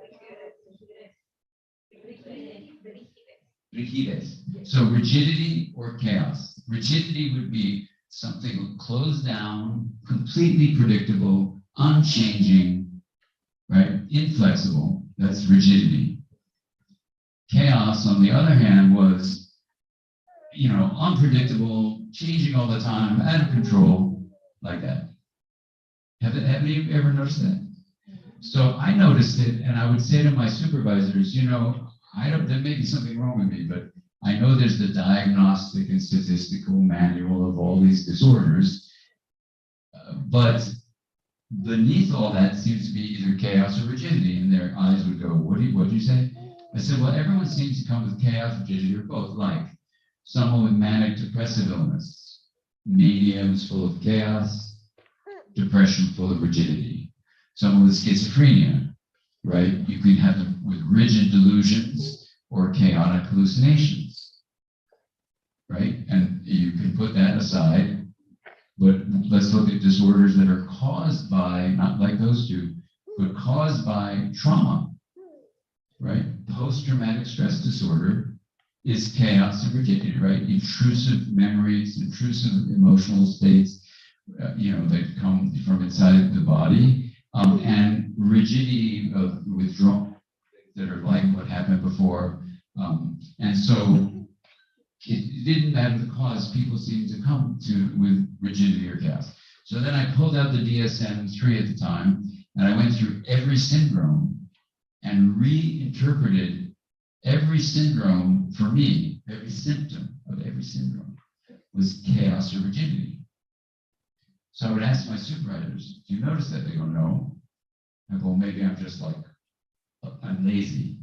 Rigidez. So rigidity or chaos. Rigidity would be something closed down, completely predictable, unchanging, right? Inflexible. That's rigidity. Chaos, on the other hand, was, unpredictable, changing all the time, out of control, like that. Have you ever noticed that? So I noticed it, and I would say to my supervisors, there may be something wrong with me, but I know there's the diagnostic and statistical manual of all these disorders, but beneath all that seems to be either chaos or rigidity, and their eyes would go, what did you say? I said, well, everyone seems to come with chaos, rigidity, or both, like someone with manic depressive illness, mania is full of chaos, depression full of rigidity. Someone with schizophrenia, right? You can have them with rigid delusions or chaotic hallucinations, right? And you can put that aside, but let's look at disorders that are caused by, not like those two, but caused by trauma, right? Post-traumatic stress disorder is chaos and rigidity, right? Intrusive memories, intrusive emotional states, that come from inside the body, and rigidity of withdrawal that are like what happened before. And so it didn't matter the cause, people seemed to come with rigidity or chaos. So then I pulled out the DSM-3 at the time, and I went through every syndrome and reinterpreted every syndrome for me. Every symptom of every syndrome was chaos or rigidity. So I would ask my supervisors, do you notice that? They go, no. I go, maybe I'm just I'm lazy,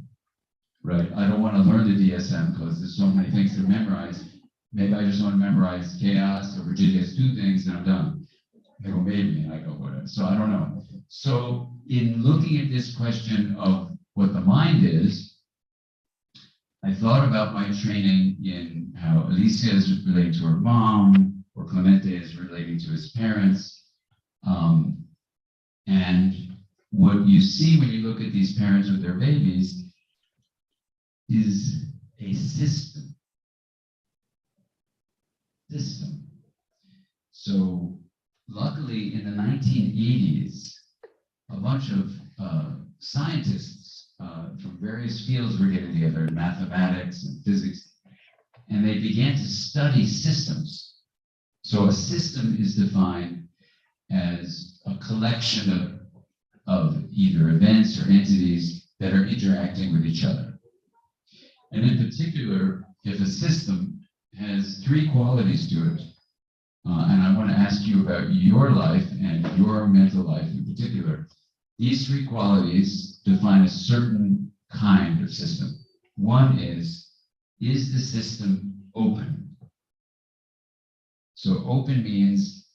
right? I don't want to learn the DSM because there's so many things to memorize. Maybe I just want to memorize chaos or rigidity as 2 things and I'm done. They go, maybe, and I go, whatever. So I don't know. So in looking at this question of what the mind is, I thought about my training in how Alicia is relating to her mom, or Clemente is relating to his parents. And what you see when you look at these parents with their babies is a system. So luckily in the 1980s, a bunch of scientists from various fields were getting together, mathematics and physics, and they began to study systems. So a system is defined as a collection of either events or entities that are interacting with each other. And in particular, if a system has 3 qualities to it, and I want to ask you about your life and your mental life in particular, these 3 qualities define a certain kind of system. One is the system open? So open means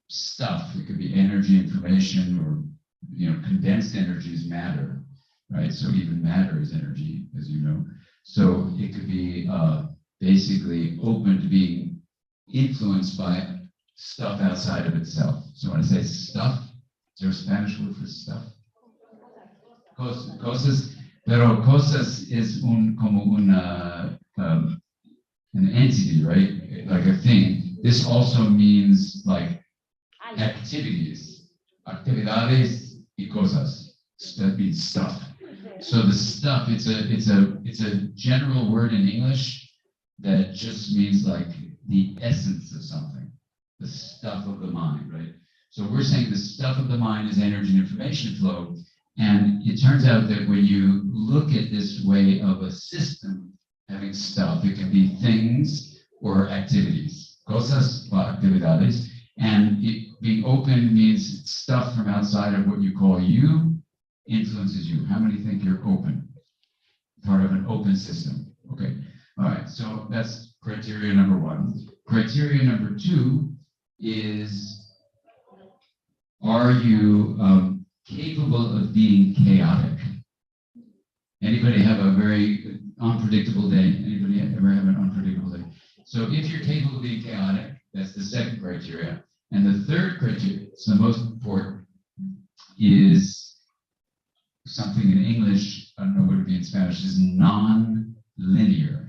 stuff. It could be energy, information, or condensed energy is matter, right? So even matter is energy, as you know. So it could be basically open to being influenced by stuff outside of itself. So when I say stuff, is there a Spanish word for stuff? Cosas, pero cosas is an entity, right? Like a thing. This also means like activities, actividades y cosas. That means stuff. So the stuff, it's a general word in English that just means like the essence of something, the stuff of the mind, right? So we're saying the stuff of the mind is energy and information flow. And it turns out that when you look at this way of a system having stuff, it can be things or activities. Cosas or actividades, and being open means stuff from outside of what you call you influences you. How many think you're open? Part of an open system. Okay. All right, so that's criteria number 1. Criteria number 2 is, are you capable of being chaotic? Anybody have a very unpredictable day? Anybody ever have an unpredictable day? So if you're capable of being chaotic, that's the second criteria. And the third criteria, it's the most important, is something in English, I don't know what it would be in Spanish, is non-linear.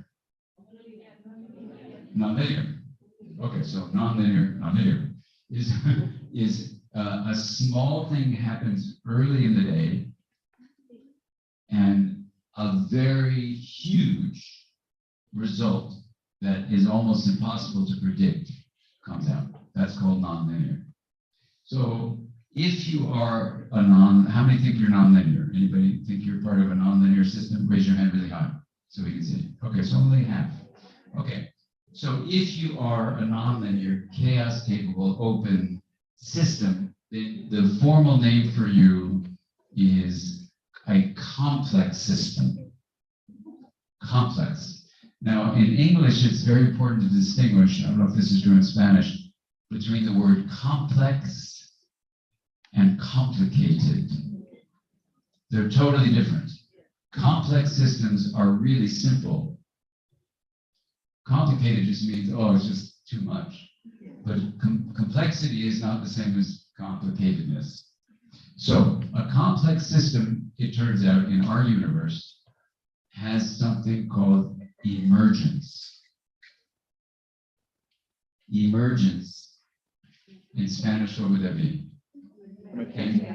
Non-linear. Okay, so non-linear is a small thing happens early in the day and a very huge result that is almost impossible to predict comes out. That's called nonlinear. So if you are how many think you're nonlinear? Anybody think you're part of a nonlinear system? Raise your hand really high so we can see. Okay, so only half. Okay, so if you are a nonlinear, chaos-capable, open system, then the formal name for you is a complex system. Complex. Now, in English, it's very important to distinguish, I don't know if this is true in Spanish, between the word complex and complicated. They're totally different. Complex systems are really simple. Complicated just means, oh, it's just too much. But complexity is not the same as complicatedness. So a complex system, it turns out, in our universe, has something called emergence. Emergence. In Spanish, what would that be? Emergente.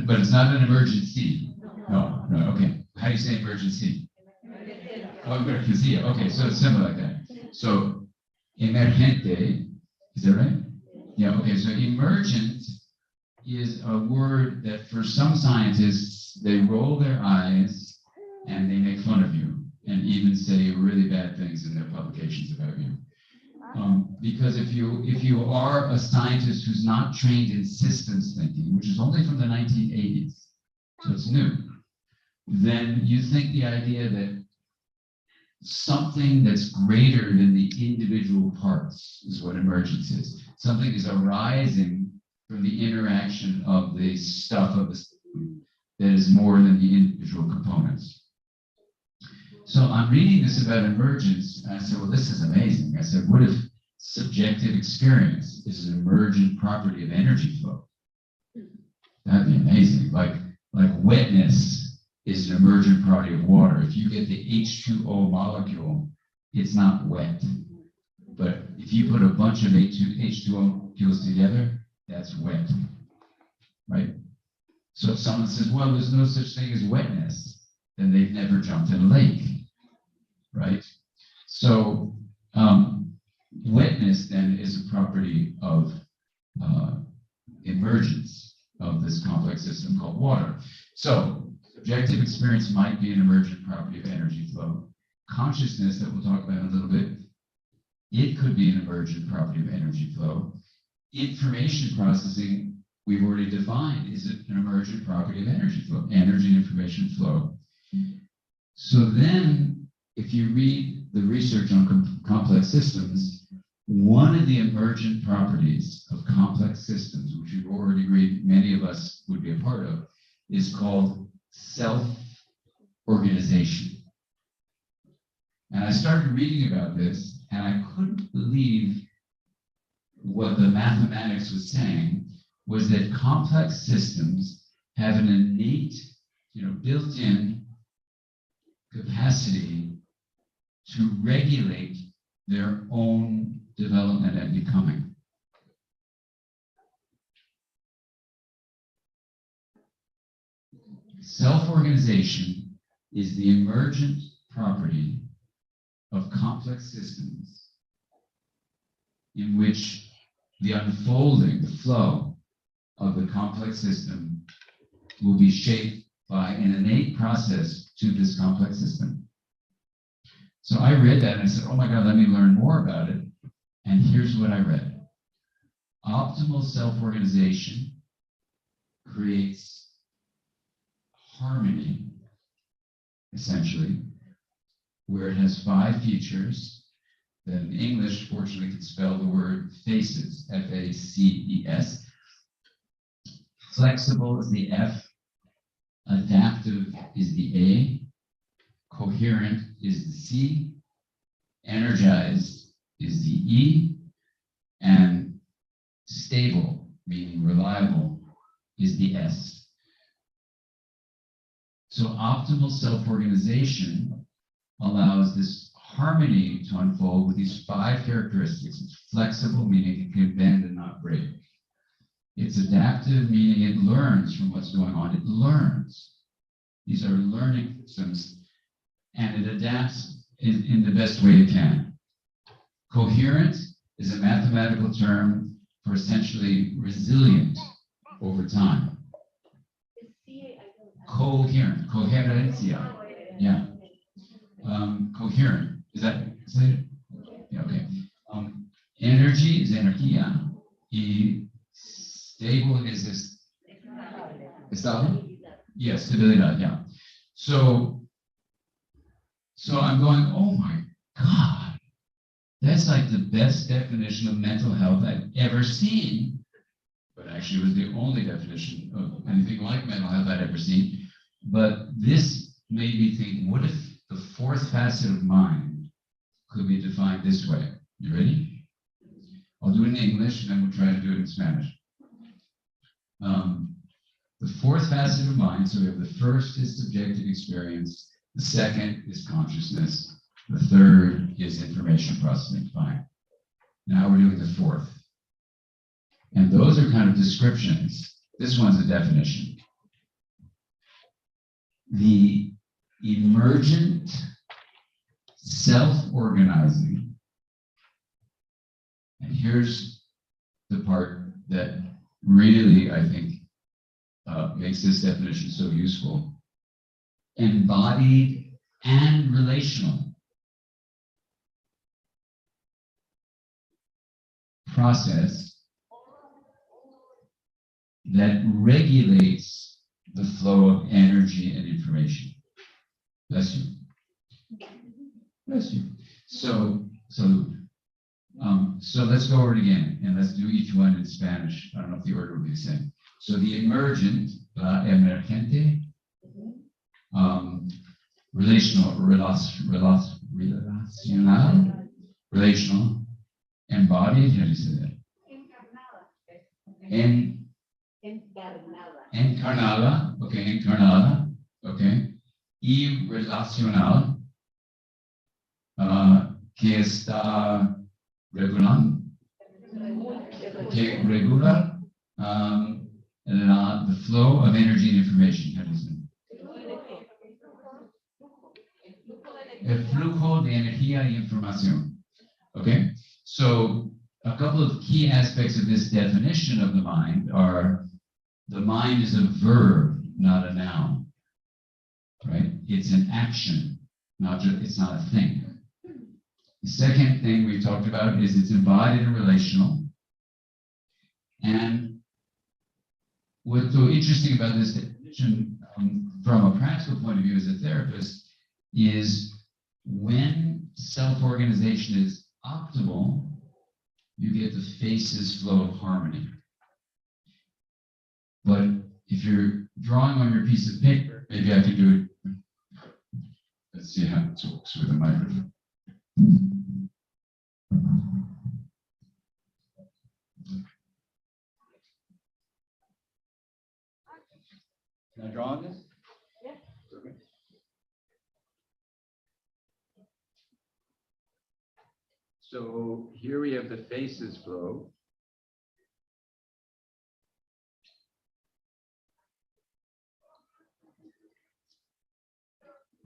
But it's not an emergency. No, okay. How do you say emergency? Oh, emergency. Okay, so it's simple like that. So, emergente, is that right? Yeah, okay, so emergent is a word that for some scientists, they roll their eyes and they make fun of you and even say really bad things in their publications about you. Because if you are a scientist who's not trained in systems thinking, which is only from the 1980s, so it's new, then you think the idea that something that's greater than the individual parts is what emergence is. Something is arising from the interaction of the stuff of the system that is more than the individual components. So I'm reading this about emergence, and I said, well, this is amazing. I said, what if subjective experience is an emergent property of energy flow? That'd be amazing. Like wetness is an emergent property of water. If you get the H2O molecule, it's not wet. But if you put a bunch of H2O molecules together, that's wet, right? So if someone says, well, there's no such thing as wetness, then they've never jumped in a lake, right? So wetness then is a property of emergence of this complex system called water. So subjective experience might be an emergent property of energy flow. Consciousness, that we'll talk about in a little bit, it could be an emergent property of energy flow. Information processing, we've already defined, is an emergent property of energy flow, energy and information flow. So then, if you read the research on complex systems, one of the emergent properties of complex systems, which we've already agreed many of us would be a part of, is called self-organization. And I started reading about this, and I couldn't believe what the mathematics was saying was that complex systems have an innate, built-in capacity to regulate their own development and becoming. Self-organization is the emergent property of complex systems in which the unfolding, the flow of the complex system will be shaped by an innate process to this complex system. So I read that and I said, oh my God, let me learn more about it. And here's what I read. Optimal self-organization creates harmony, essentially, where it has 5 features that in English, fortunately, can spell the word faces, F-A-C-E-S. Flexible is the F, adaptive is the A, coherent is the C, energized is the E, and stable, meaning reliable, is the S. So optimal self-organization allows this harmony to unfold with these 5 characteristics. It's flexible, meaning it can bend and not break. It's adaptive, meaning it learns from what's going on. It learns. These are learning systems, and it adapts in the best way it can. Coherent is a mathematical term for essentially resilient over time. Coherent, coherencia, yeah. Coherent, is that it? Yeah, okay. Energy is energía, y stable is estable? Yes, stabilidad, yeah. So I'm going, oh my God, that's like the best definition of mental health I've ever seen. But actually it was the only definition of anything like mental health I'd ever seen. But this made me think, what if the 4th facet of mind could be defined this way? You ready? I'll do it in English and then we'll try to do it in Spanish. The 4th facet of mind, so we have the first is subjective experience, the second is consciousness, the third is information processing. Fine. Now we're doing the 4th. And those are kind of descriptions. This one's a definition. The emergent self-organizing, and here's the part that really, I think, makes this definition so useful. Embodied and relational process that regulates the flow of energy and information. Bless you. Bless you. So let's go over it again, and let's do each one in Spanish. I don't know if the order will be the same. So the emergent, la emergente, relational, embodied, how do you say that? Encarnada, okay, y relacional, que está regulando, que regula the flow of energy and information. How do you say that? El flujo de energía y información. Okay, so a couple of key aspects of this definition of the mind are the mind is a verb, not a noun, right? It's an action, it's not a thing. The second thing we talked about is it's embodied and relational. And what's so interesting about this definition from a practical point of view as a therapist is when self-organization is optimal, you get the faces flow of harmony. But if you're drawing on your piece of paper, maybe I can do it. Let's see how it works with a microphone. Can I draw on this? Yeah. Okay. So here we have the faces flow.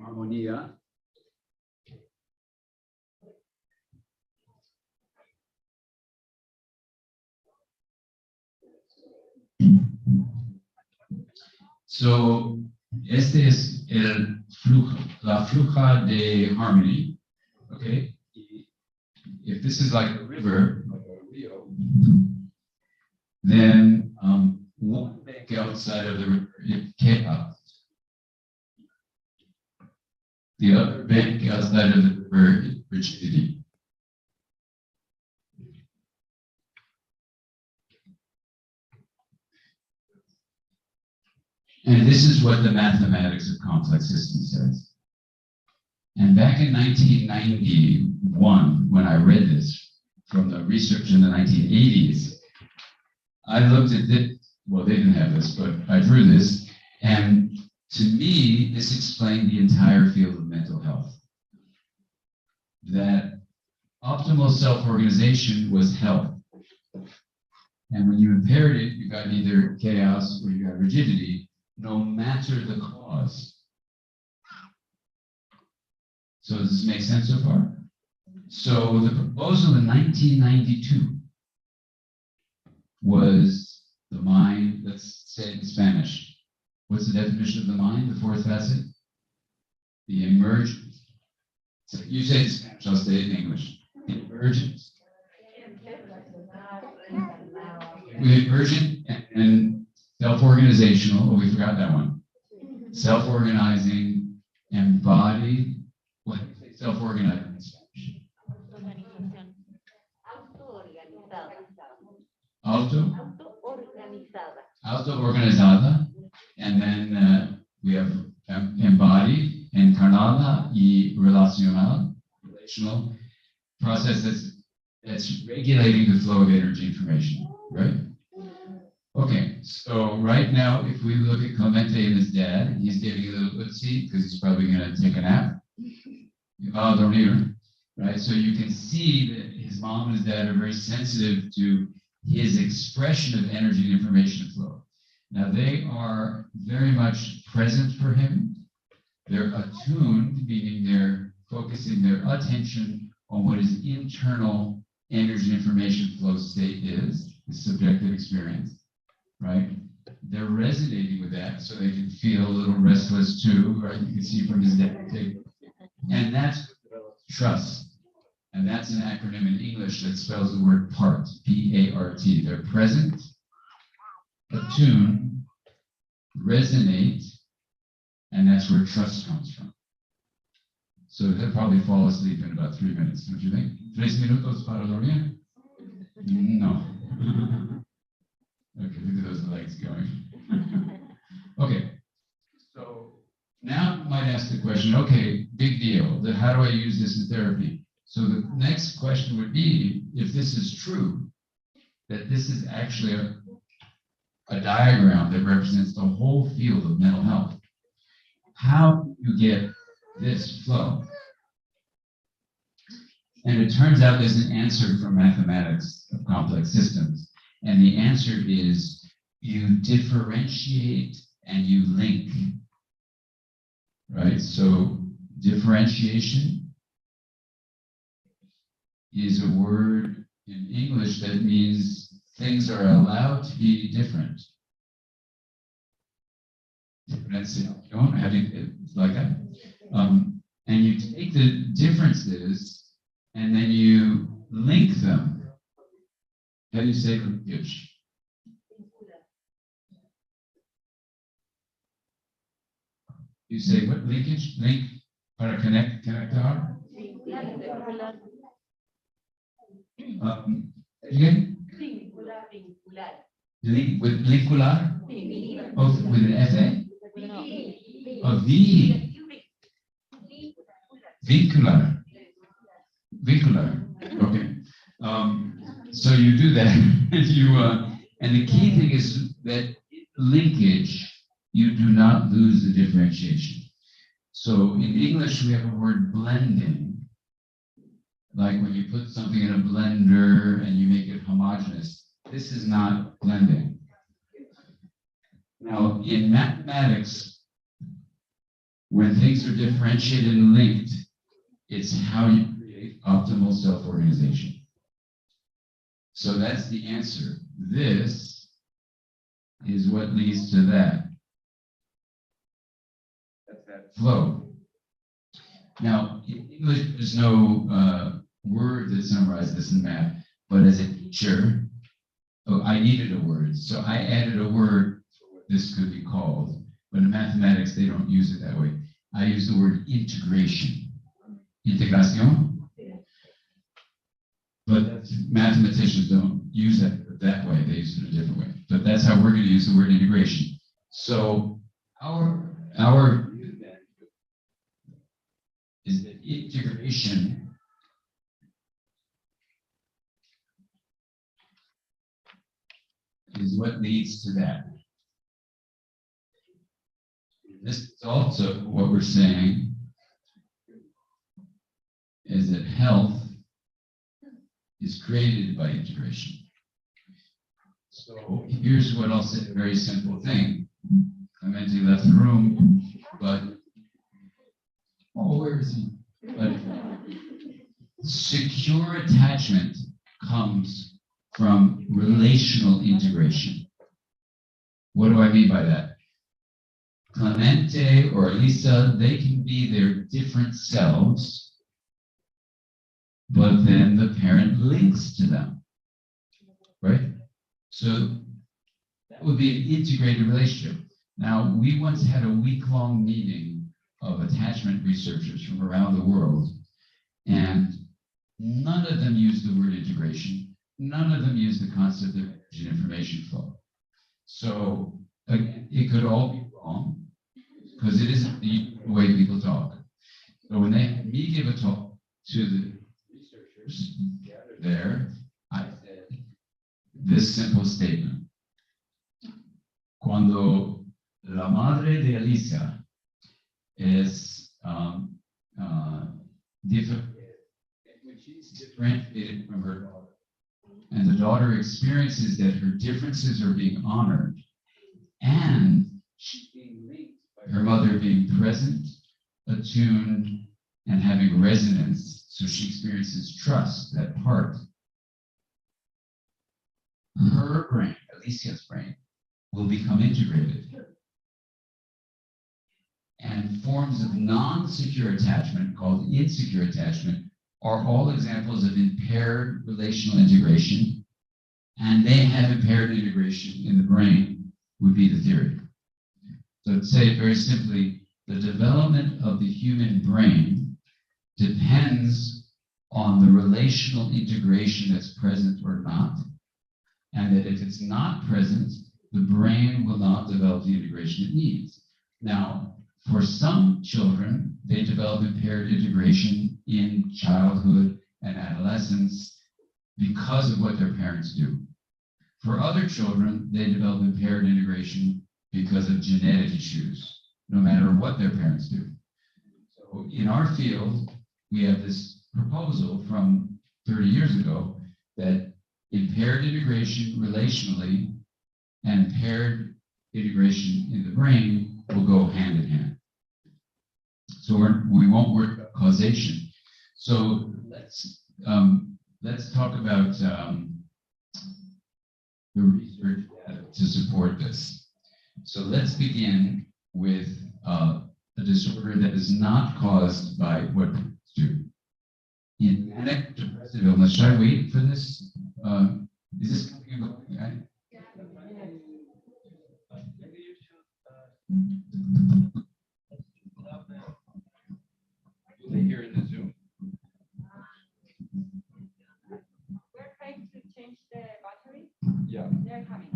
Armonía. So, este es el flujo, la fluja de harmony, okay? If this is like a river, like a rio, then one bank outside of the river is chaos. The other bank outside of the river is rigidity. And this is what the mathematics of complex systems says. And back in 1991, when I read this from the research in the 1980s, I looked at it, well, they didn't have this, but I drew this, and to me, this explained the entire field of mental health. That optimal self-organization was health. And when you impaired it, you got either chaos or you got rigidity, no matter the cause. So does this make sense so far? So the proposal in 1992 was the mind, let's say it in Spanish. What's the definition of the mind, the fourth facet? The emergence. So you say it in Spanish, I'll say it in English. The emergence. With emergent and self-organizational, oh, we forgot that one. Self-organizing, embodied, what? Self-organizing in Spanish. Auto-organizada. And then we have embodied, encarnada, y relacional process that's regulating the flow of energy information, right? Okay, so right now, if we look at Clemente and his dad, he's giving a little oopsie because he's probably going to take a nap. Dormir, right? So you can see that his mom and his dad are very sensitive to his expression of energy and information flow. Now they are very much present for him. They're attuned, meaning they're focusing their attention on what his internal energy information flow state is, his subjective experience, right? They're resonating with that so they can feel a little restless too, right? You can see from his dad. And that's trust. And that's an acronym in English that spells the word PART, P-A-R-T. They're present, attune, resonate, and that's where trust comes from. So they'll probably fall asleep in about 3 minutes, don't you think? 3 minutos para dormir? No. Okay, look at those legs going. Okay, so now you might ask the question, okay, big deal, then how do I use this in therapy? So the next question would be, if this is true, that this is actually a diagram that represents the whole field of mental health. How do you get this flow? And it turns out there's an answer from mathematics of complex systems. And the answer is you differentiate and you link, right? So differentiation is a word in English that means things are allowed to be different. Like that. And you take the differences and then you link them. How do you say linkage? You say what linkage? Link para conectar? Again? With linkular? Oh, with an FA? Oh, vincular. Vincular. Okay. So you do that, and the key thing is that linkage, you do not lose the differentiation. So in English, we have a word blending, like when you put something in a blender and you make it homogeneous. This is not blending. Now, in mathematics, when things are differentiated and linked, it's how you create optimal self-organization. So that's the answer. This is what leads to that. That's that flow. Now, in English, there's no word that summarizes this in math, but as a teacher, I needed a word. So I added a word for what this could be called, but in mathematics, they don't use it that way. I use the word integration. Integración. But mathematicians don't use that way. They use it a different way. But that's how we're going to use the word integration. So our is that integration is what leads to that. This is also what we're saying is that health is created by integration. So here's what I'll say, a very simple thing. Clemente left the room, but, oh, where is he? But secure attachment comes from relational integration. What do I mean by that? Clemente or Elisa, they can be their different selves, but then the parent links to them, right? So that would be an integrated relationship. Now, we once had a week-long meeting of attachment researchers from around the world, and none of them used the word integration. None of them used the concept of information flow. So again, it could all be wrong because it isn't the way people talk. So when they had me give a talk to the researchers gathered there, I said this simple statement. Cuando la madre de Elisa es differentiated from her daughter, and the daughter experiences that her differences are being honored, and she's being linked by her mother being present, attuned, and having resonance, so she experiences trust, that part. Her brain, Alicia's brain, will become integrated. And forms of non-secure attachment, called insecure attachment, are all examples of impaired relational integration, and they have impaired integration in the brain, would be the theory. So to say it very simply, the development of the human brain depends on the relational integration that's present or not, and that if it's not present, the brain will not develop the integration it needs. Now, for some children, they develop impaired integration in childhood and adolescence because of what their parents do. For other children, they develop impaired integration because of genetic issues, no matter what their parents do. So in our field, we have this proposal from 30 years ago that impaired integration relationally and impaired integration in the brain will go hand in hand. So we won't work about causation. So let's talk about the research data to support this. So let's begin with a disorder that is not caused by what parents do. In manic depressive illness, should I wait for this? Is this coming up? Okay? Here in the Zoom. We're trying to change the battery. Yeah. They're coming.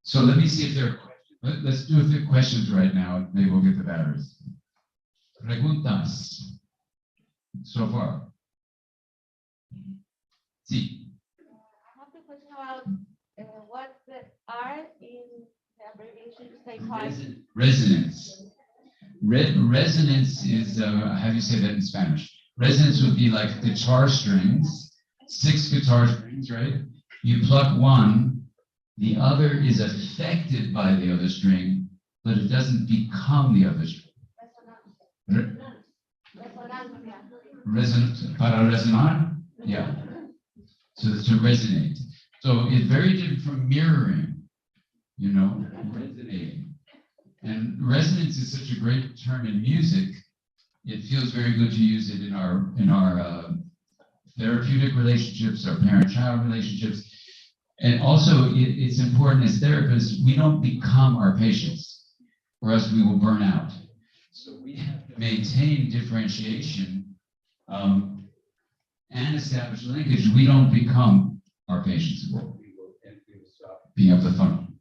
So let me see if there are questions. Let's do a few questions right now. Maybe we'll get the batteries. Preguntas so far. Sí. I have a question about what's the R in the abbreviation psychiatry. Resonance. Resonance is, how do you say that in Spanish? Resonance would be like guitar strings, 6 guitar strings, right? You pluck one, the other is affected by the other string, but it doesn't become the other string. Resonance, para resonar? Yeah. So to resonate. So it's very different from mirroring, you know, resonating. And resonance is such a great term in music. It feels very good to use it in our therapeutic relationships, our parent-child relationships. And also, it's important as therapists, we don't become our patients. or else we will burn out. So we have to maintain differentiation and establish linkage. We don't become our patients. We will stop being able to function.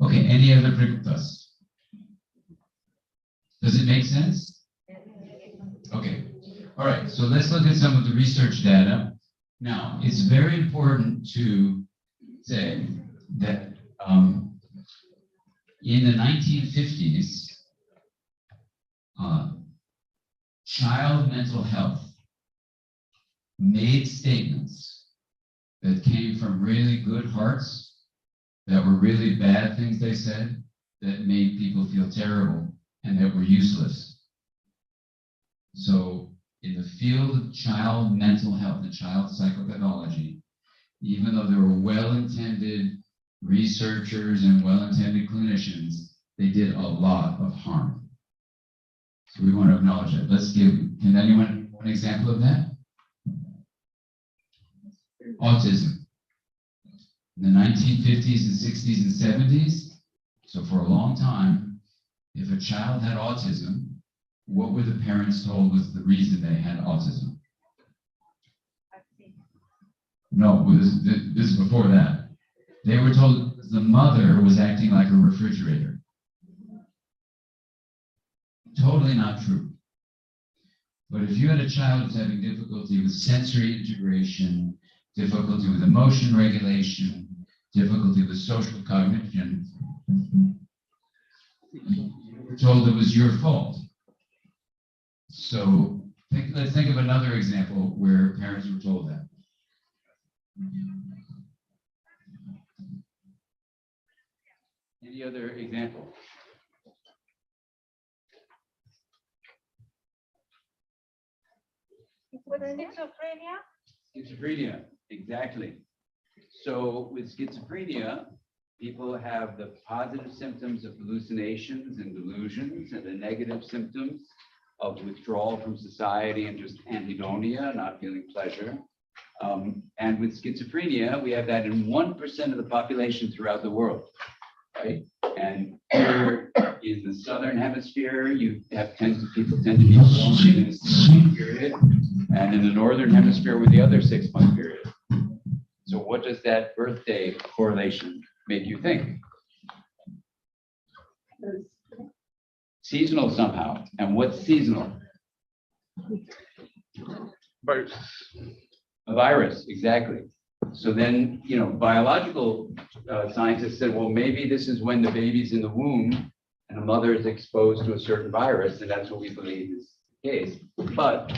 Okay, any other preguntas? Does it make sense? Okay, all right, so let's look at some of the research data. Now, it's very important to say that in the 1950s, child mental health made statements that came from really good hearts, that were really bad things they said, that made people feel terrible and that were useless. So in the field of child mental health and child psychopathology, even though there were well-intended researchers and well-intended clinicians, they did a lot of harm. So we want to acknowledge that. Let's give, can anyone one example of that? Autism. In the 1950s and 60s and 70s, so for a long time, if a child had autism, what were the parents told was the reason they had autism? No, this is before that. They were told the mother was acting like a refrigerator. Totally not true. But if you had a child who's having difficulty with sensory integration, difficulty with emotion regulation, difficulty with social cognition, you were told it was your fault. So let's think of another example where parents were told that. Any other example? Schizophrenia? Schizophrenia, exactly. So with schizophrenia, people have the positive symptoms of hallucinations and delusions and the negative symptoms of withdrawal from society and just anhedonia, not feeling pleasure. And with schizophrenia, we have that in 1% of the population throughout the world, right? And here in the southern hemisphere, you have people tend to be born in a 6-month period, and in the northern hemisphere with the other 6-month period. So what does that birthday correlation make you think? Seasonal somehow. And what's seasonal? Virus. A virus, exactly. So then, you know, biological scientists said, well, maybe this is when the baby's in the womb and the mother is exposed to a certain virus, and that's what we believe is the case. But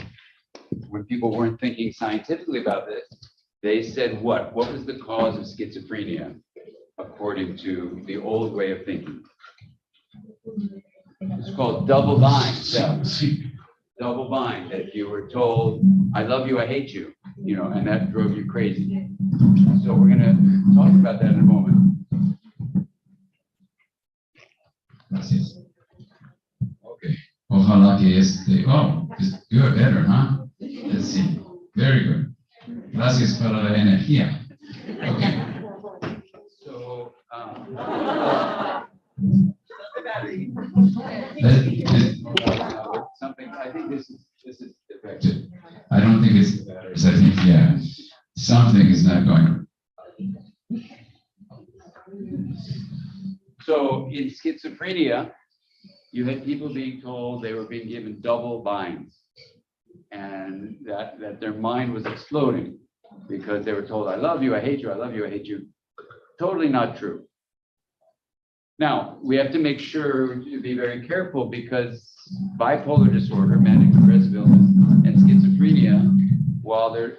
when people weren't thinking scientifically about this, they said what? What was the cause of schizophrenia, according to the old way of thinking? It's called double bind. Double bind, that you were told, I love you, I hate you, you know, and that drove you crazy. So we're going to talk about that in a moment. Gracias. Okay. Ojalá que oh, it's good, better, huh? Let's see. Very good. Gracias para la energía. Okay. So, something, I think this is effective. I don't think it's the batteries. I think, yeah, something is not going. So in schizophrenia, you had people being told they were being given double binds, and that their mind was exploding because they were told, I love you, I hate you, I love you, I hate you. Totally not true. Now, we have to make sure to be very careful because bipolar disorder, manic depressive illness, and schizophrenia, while they're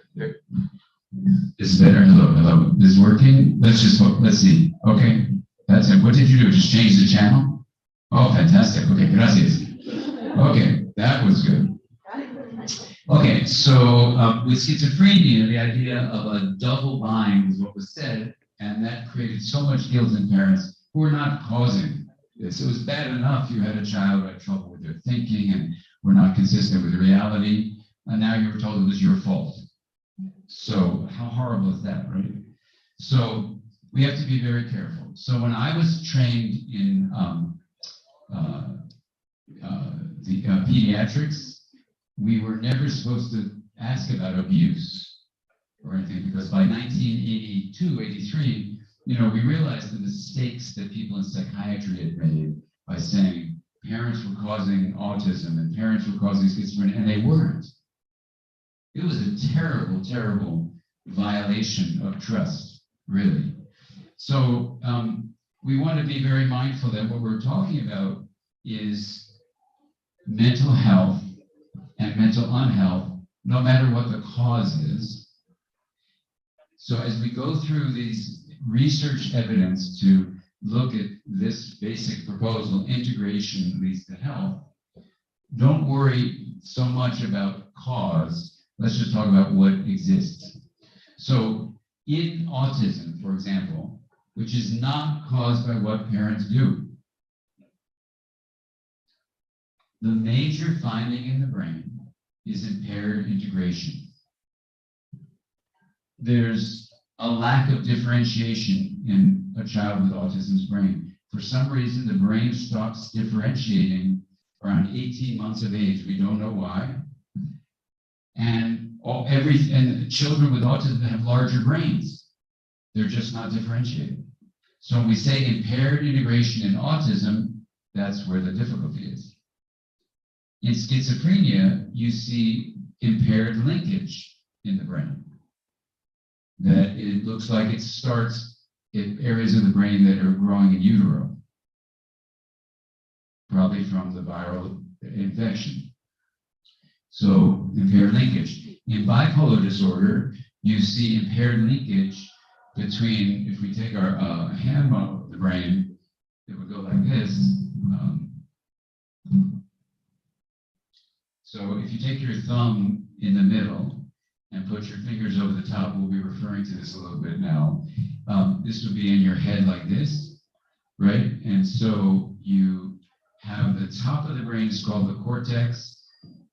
Is better. Hello. Is it working? Let's see. Okay. That's it. What did you do? Just change the channel? Oh, fantastic. Okay, gracias. Okay, that was good. Okay, so with schizophrenia, the idea of a double bind was what was said, and that created so much guilt in parents who were not causing this. It was bad enough you had a child who had trouble with their thinking and were not consistent with reality, and now you were told it was your fault. So how horrible is that, right? So we have to be very careful. So when I was trained in pediatrics, we were never supposed to ask about abuse or anything, because by 1982, 83, we realized the mistakes that people in psychiatry had made by saying parents were causing autism and parents were causing schizophrenia, and they weren't. It was a terrible, terrible violation of trust, really. So we want to be very mindful that what we're talking about is mental health and mental unhealth, no matter what the cause is. So as we go through these research evidence to look at this basic proposal, integration leads to health, don't worry so much about cause. Let's just talk about what exists. So in autism, for example, which is not caused by what parents do, the major finding in the brain is impaired integration. There's a lack of differentiation in a child with autism's brain. For some reason, the brain stops differentiating around 18 months of age. We don't know why. And children with autism have larger brains. They're just not differentiated. So when we say impaired integration in autism, that's where the difficulty is. In schizophrenia, you see impaired linkage in the brain. That it looks like it starts in areas of the brain that are growing in utero, probably from the viral infection. So impaired linkage. In bipolar disorder, you see impaired linkage between, if we take our hand model of the brain, it would go like this. So if you take your thumb in the middle and put your fingers over the top, we'll be referring to this a little bit now. This would be in your head like this, right? And so you have the top of the brain is called the cortex.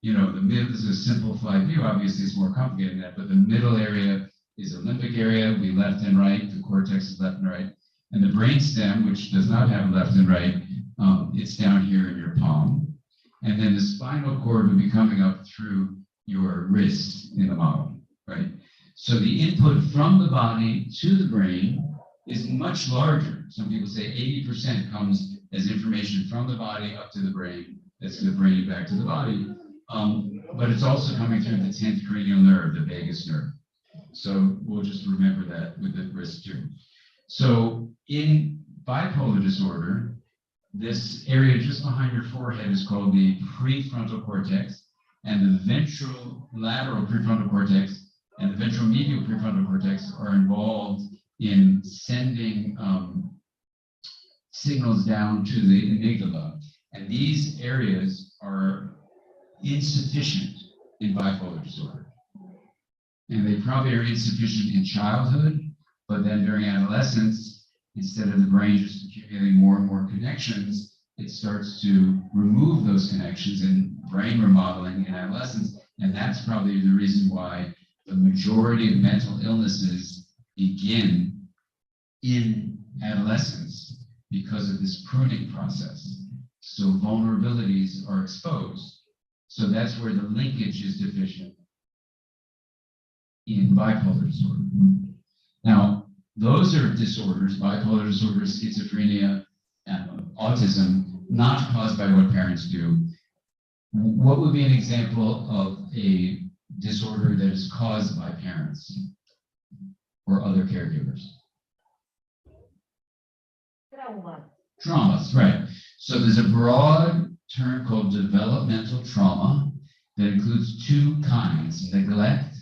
The middle is a simplified view. Obviously, it's more complicated than that, but the middle area is a limbic area, we left and right, the cortex is left and right. And the brainstem, which does not have left and right, it's down here in your palm. And then the spinal cord would be coming up through your wrist in the model, right? So the input from the body to the brain is much larger. Some people say 80% comes as information from the body up to the brain. That's the brain back to the body. But it's also coming through the 10th cranial nerve, the vagus nerve. So we'll just remember that with the wrist too. So in bipolar disorder, this area just behind your forehead is called the prefrontal cortex, and the ventral lateral prefrontal cortex and the ventral medial prefrontal cortex are involved in sending signals down to the amygdala. And these areas are insufficient in bipolar disorder. And they probably are insufficient in childhood, but then during adolescence, instead of the brain just accumulating more and more connections, it starts to remove those connections in brain remodeling in adolescence. And that's probably the reason why the majority of mental illnesses begin in adolescence, because of this pruning process. So vulnerabilities are exposed. So that's where the linkage is deficient in bipolar disorder. Now, those are disorders, bipolar disorder, schizophrenia, and autism, not caused by what parents do. What would be an example of a disorder that is caused by parents or other caregivers? Traumas, right. So there's a broad term called developmental trauma that includes two kinds: neglect,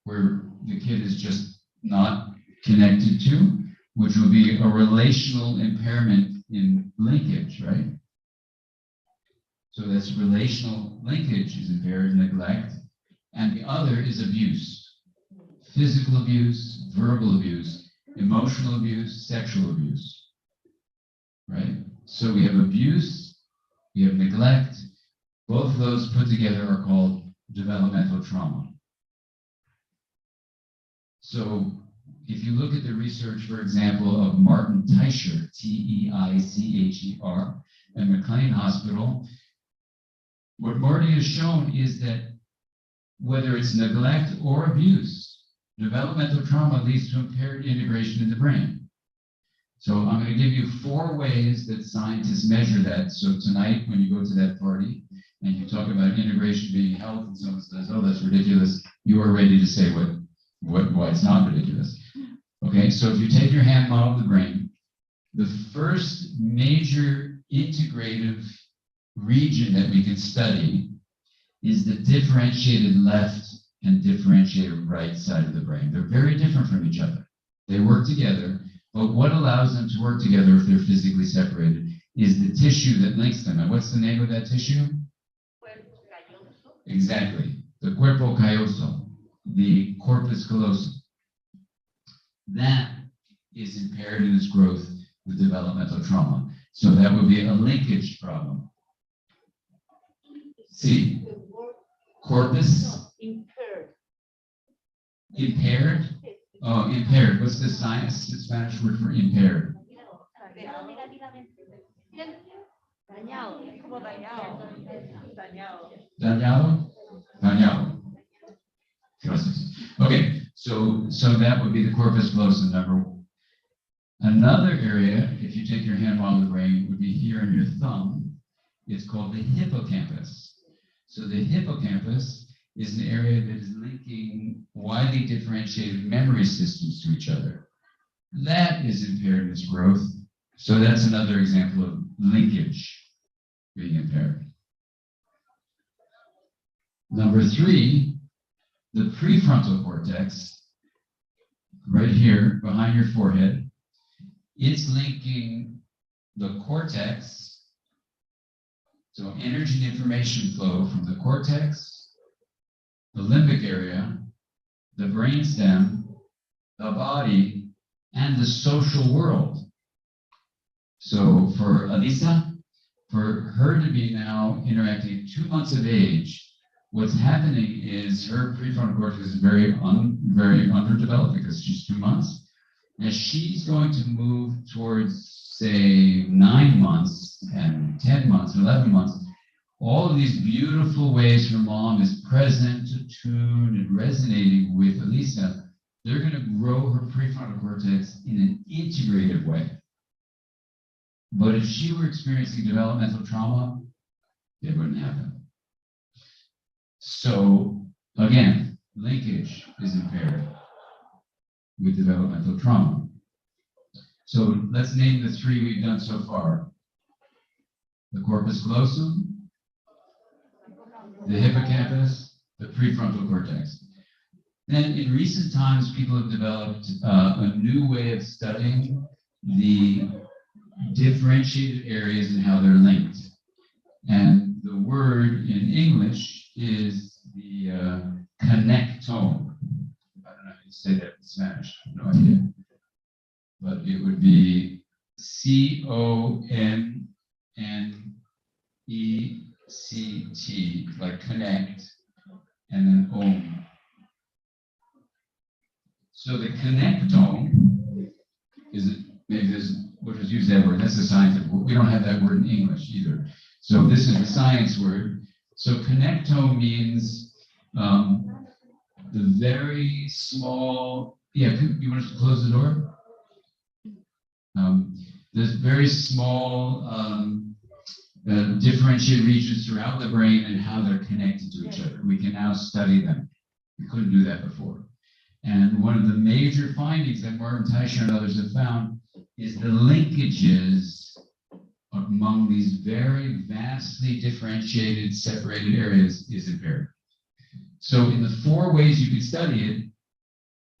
where the kid is just not connected to, which would be a relational impairment in linkage, right? So that's relational linkage is impaired, neglect. And the other is abuse: physical abuse, verbal abuse, emotional abuse, sexual abuse, right? So we have abuse, we have neglect. Both of those put together are called developmental trauma. So if you look at the research, for example, of Martin Teicher, Teicher, at McLean Hospital, what Marty has shown is that whether it's neglect or abuse, developmental trauma leads to impaired integration in the brain. So I'm going to give you 4 ways that scientists measure that. So tonight, when you go to that party and you talk about integration being health, and someone says, "Oh, that's ridiculous," you are ready to say why it's not ridiculous. Okay, so if you take your hand model of the brain, the first major integrative region that we can study is the differentiated left and differentiated right side of the brain. They're very different from each other. They work together, but what allows them to work together if they're physically separated is the tissue that links them. And what's the name of that tissue? Exactly, the cuerpo calloso, the corpus callosum. That is impaired in its growth with developmental trauma. So that would be a linkage problem. See, corpus. Impaired? Oh, impaired. What's the science, the Spanish word for impaired? Dañado? Dañado. Okay, so that would be the corpus callosum, number 1. Another area, if you take your hand model of the brain, would be here in your thumb. It's called the hippocampus. So the hippocampus is an area that is linking widely differentiated memory systems to each other. That is impaired in its growth. So that's another example of linkage being impaired. Number 3, the prefrontal cortex, right here behind your forehead, it's linking the cortex, so energy and information flow from the cortex, the limbic area, the brainstem, the body, and the social world. So for Alisa, for her to be now interacting at 2 months of age, what's happening is her prefrontal cortex is very underdeveloped because she's 2 months. As she's going to move towards, say, 9 months and 10 months, 11 months, all of these beautiful ways her mom is present, attuned, and resonating with Alisa, they're going to grow her prefrontal cortex in an integrative way. But if she were experiencing developmental trauma, it wouldn't happen. So, again, linkage is impaired with developmental trauma. So let's name the 3 we've done so far. The corpus callosum, the hippocampus, the prefrontal cortex. Then in recent times, people have developed a new way of studying the differentiated areas and how they're linked. And the word in English is the connectome. I don't know how you say that in Spanish, I have no idea. But it would be C-O-N-N-E-C-T, like connect, and then ome. So the connectome is, maybe there's, we'll just use that word, that's a scientific word. We don't have that word in English either. So this is the science word. So connectome means the very small, yeah, you want to close the door? There's very small differentiated regions throughout the brain and how they're connected to each other. We can now study them. We couldn't do that before. And one of the major findings that Martin Teicher and others have found is the linkages among these very vastly differentiated, separated areas is impaired. So in the 4 ways you could study it,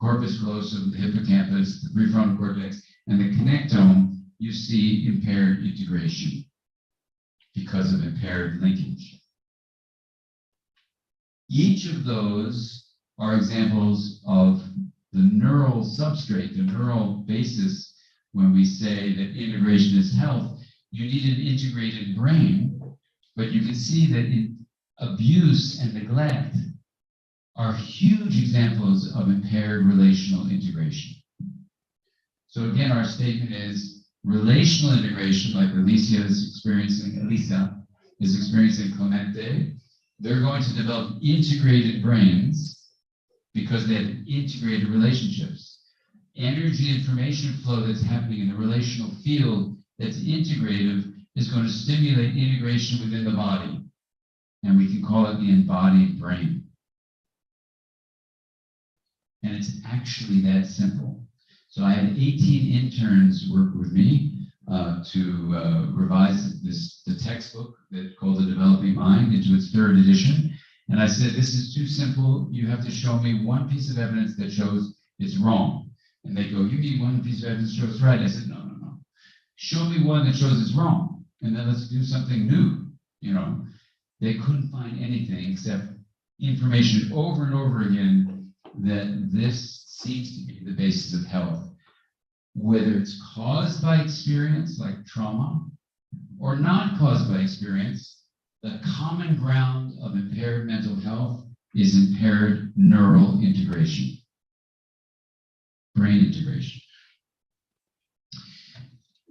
corpus callosum, the hippocampus, the prefrontal cortex, and the connectome, you see impaired integration because of impaired linkage. Each of those are examples of the neural substrate, the neural basis. When we say that integration is health, you need an integrated brain, but you can see that in abuse and neglect are huge examples of impaired relational integration. So again, our statement is relational integration, like Elisa is experiencing Clemente. They're going to develop integrated brains because they have integrated relationships. Energy information flow that's happening in the relational field that's integrative is going to stimulate integration within the body. And we can call it the embodied brain. And it's actually that simple. So I had 18 interns work with me to revise the textbook that called The Developing Mind into its 3rd edition. And I said, this is too simple. You have to show me one piece of evidence that shows it's wrong. And they go, you need one piece of evidence that shows it's right. I said, no. Show me one that shows it's wrong. And then let's do something new. They couldn't find anything except information over and over again that this seems to be the basis of health, whether it's caused by experience like trauma or not caused by experience. The common ground of impaired mental health is impaired neural integration, brain integration.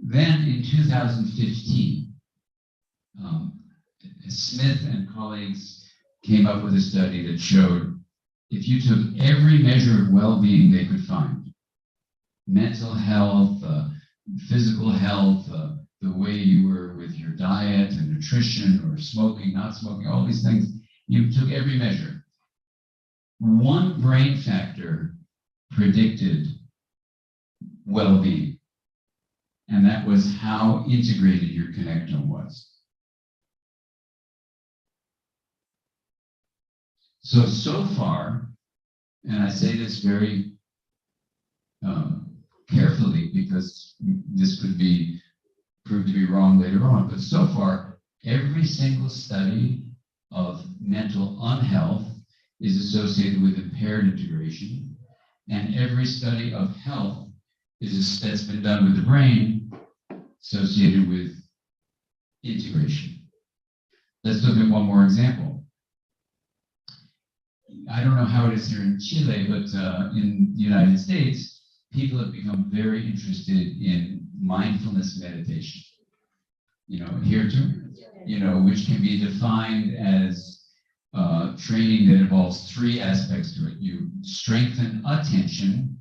Then in 2015, Smith and colleagues came up with a study that showed if you took every measure of well-being they could find, mental health, physical health, the way you were with your diet and nutrition or smoking, not smoking, all these things, you took every measure. One brain factor predicted well-being, and that was how integrated your connectome was. So far, and I say this very carefully because this could be proved to be wrong later on, but so far, every single study of mental unhealth is associated with impaired integration, and every study of health that's been done with the brain associated with integration. Let's look at one more example. I don't know how it is here in Chile, but in the United States, people have become very interested in mindfulness meditation. Here too, which can be defined as training that involves 3 aspects to it. You strengthen attention.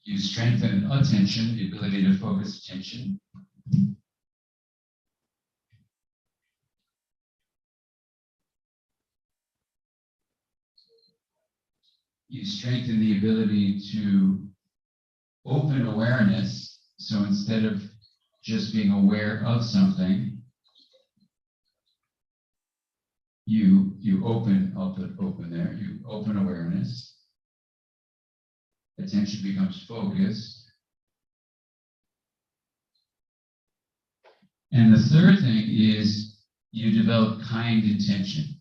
The ability to focus attention. You strengthen the ability to open awareness. So instead of just being aware of something, you open, I'll put open there, you open awareness. Attention becomes focused. And the third thing is you develop kind intention.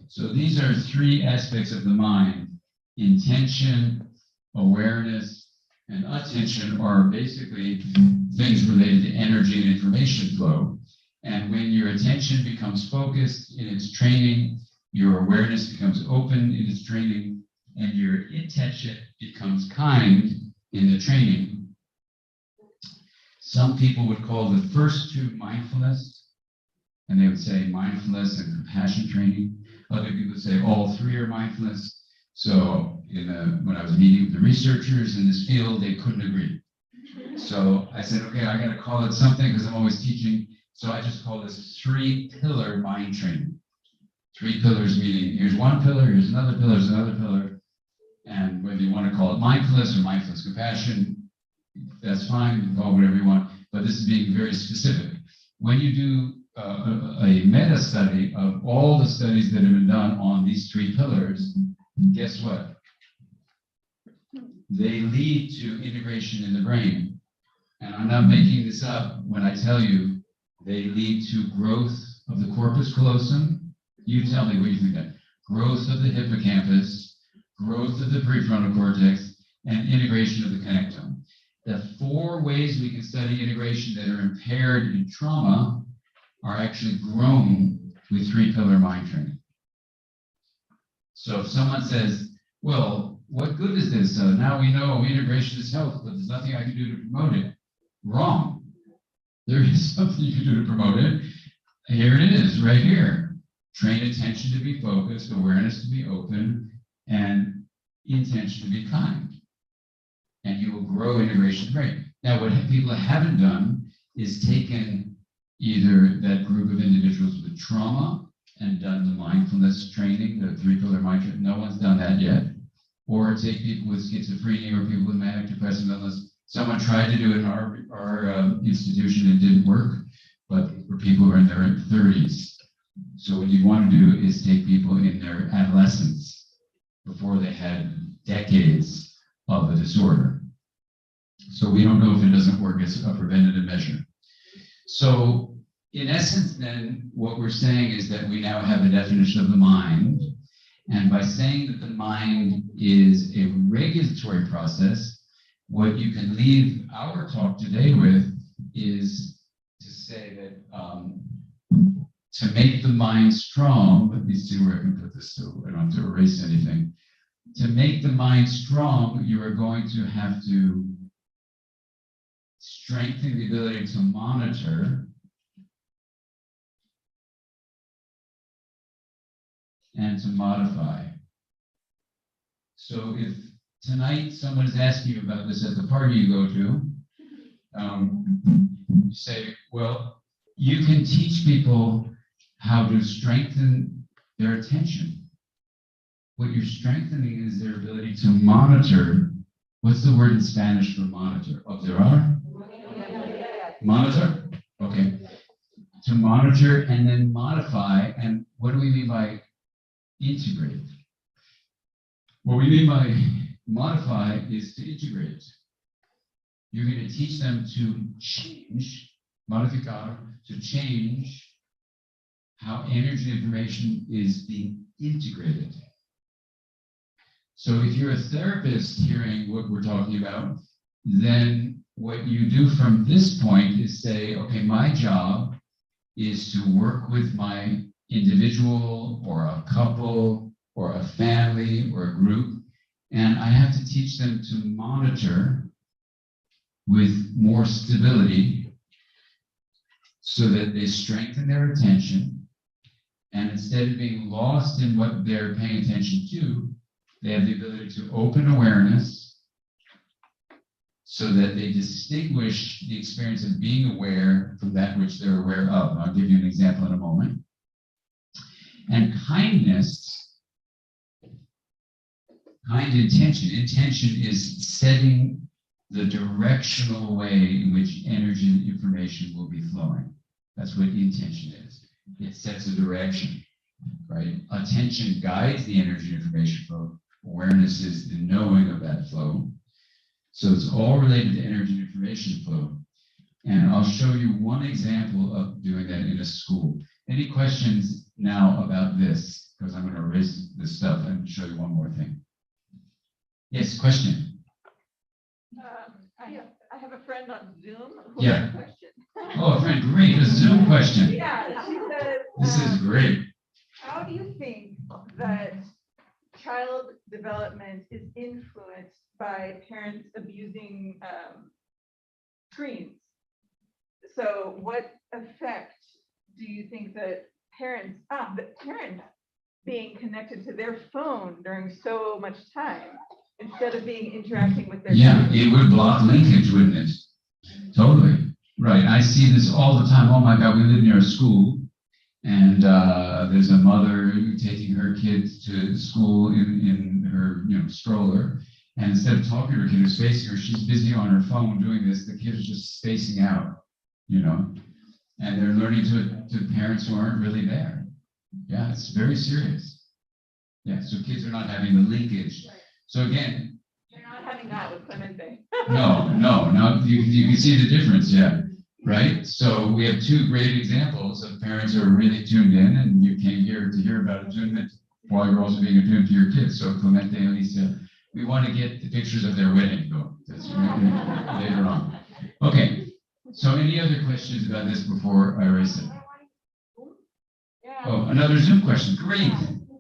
So these are 3 aspects of the mind. Intention, awareness, and attention are basically things related to energy and information flow. And when your attention becomes focused in its training, your awareness becomes open in its training, and your intention becomes kind in the training. Some people would call the first 2 mindfulness, and they would say mindfulness and compassion training. Other people would say all 3 are mindfulness. So when I was meeting with the researchers in this field, they couldn't agree. So I said, okay, I got to call it something because I'm always teaching. So I just call this 3-pillar mind training. 3 pillars meaning here's one pillar, here's another pillar, here's another pillar. And whether you want to call it mindfulness or mindfulness compassion, that's fine. You can call it whatever you want. But this is being very specific. When you do a meta study of all the studies that have been done on these 3 pillars, guess what? They lead to integration in the brain. And I'm not making this up when I tell you they lead to growth of the corpus callosum. You tell me what you think of that. Growth of the hippocampus, growth of the prefrontal cortex, and integration of the connectome. The 4 ways we can study integration that are impaired in trauma are actually grown with 3-pillar mind training. So if someone says, well, what good is this? Now we know integration is health, but there's nothing I can do to promote it. Wrong. There is something you can do to promote it. Here it is, right here. Train attention to be focused, awareness to be open, and intention to be kind. And you will grow integration rate. Now, what people haven't done is taken either that group of individuals with trauma and done the mindfulness training, the 3-pillar mind training. No one's done that yet. Or take people with schizophrenia or people with manic depressive illness. Someone tried to do it in our institution, it didn't work, but for people who are in their 30s. So what you want to do is take people in their adolescence before they had decades of a disorder. So we don't know if it doesn't work as a preventative measure. So in essence, then, what we're saying is that we now have a definition of the mind. And by saying that the mind is a regulatory process, what you can leave our talk today with is to say that to make the mind strong, let me see where I can put this so I don't have to erase anything. To make the mind strong, you are going to have to strengthen the ability to monitor and to modify. So if tonight someone is asking you about this at the party you go to, you say, well, you can teach people how to strengthen their attention. What you're strengthening is their ability to monitor. What's the word in Spanish for monitor? Observar? Monitor? Okay. To monitor and then modify. And what do we mean by integrate? What we mean by modify is to integrate. You're going to teach them to change, modificar, to change how energy information is being integrated. So if you're a therapist hearing what we're talking about, then what you do from this point is say, okay, my job is to work with my individual or a couple or a family or a group, and I have to teach them to monitor with more stability so that they strengthen their attention, and instead of being lost in what they're paying attention to, they have the ability to open awareness so that they distinguish the experience of being aware from that which they're aware of. And I'll give you an example in a moment. And kindness, kind intention. Intention is setting the directional way in which energy and information will be flowing. That's what intention is. It sets a direction, right? Attention guides the energy and information flow. Awareness is the knowing of that flow. So it's all related to energy and information flow. And I'll show you one example of doing that in a school. Any questions now about this? Because I'm going to erase this stuff and show you one more thing. Yes, question. I have a friend on Zoom who Yeah. has a question. Oh, a friend, great, a Zoom question. Yeah, she says, This is great. how do you think that child development is influenced by parents abusing screens? So what effect do you think that parents being connected to their phone during so much time instead of being interacting with their Yeah, kids? it would block linkage, wouldn't it? Totally. Right. I see this all the time. Oh my God, we live near a school, and there's a mother taking her kids to school in her stroller. And instead of talking to her kid who's facing her, she's busy on her phone doing this. The kid is just spacing out, and they're learning to parents who aren't really there. Yeah, it's very serious. Yeah, so kids are not having the linkage. So again, You're not having that with Clemente. no, you can see the difference, yeah, right? So we have two great examples of parents who are really tuned in, and you came here to hear about attunement while you're also being attuned to your kids. So Clemente and Alicia, we want to get the pictures of their wedding though. That's later on. Okay, so any other questions about this before I erase it? Yeah, Oh, another Zoom question. Great.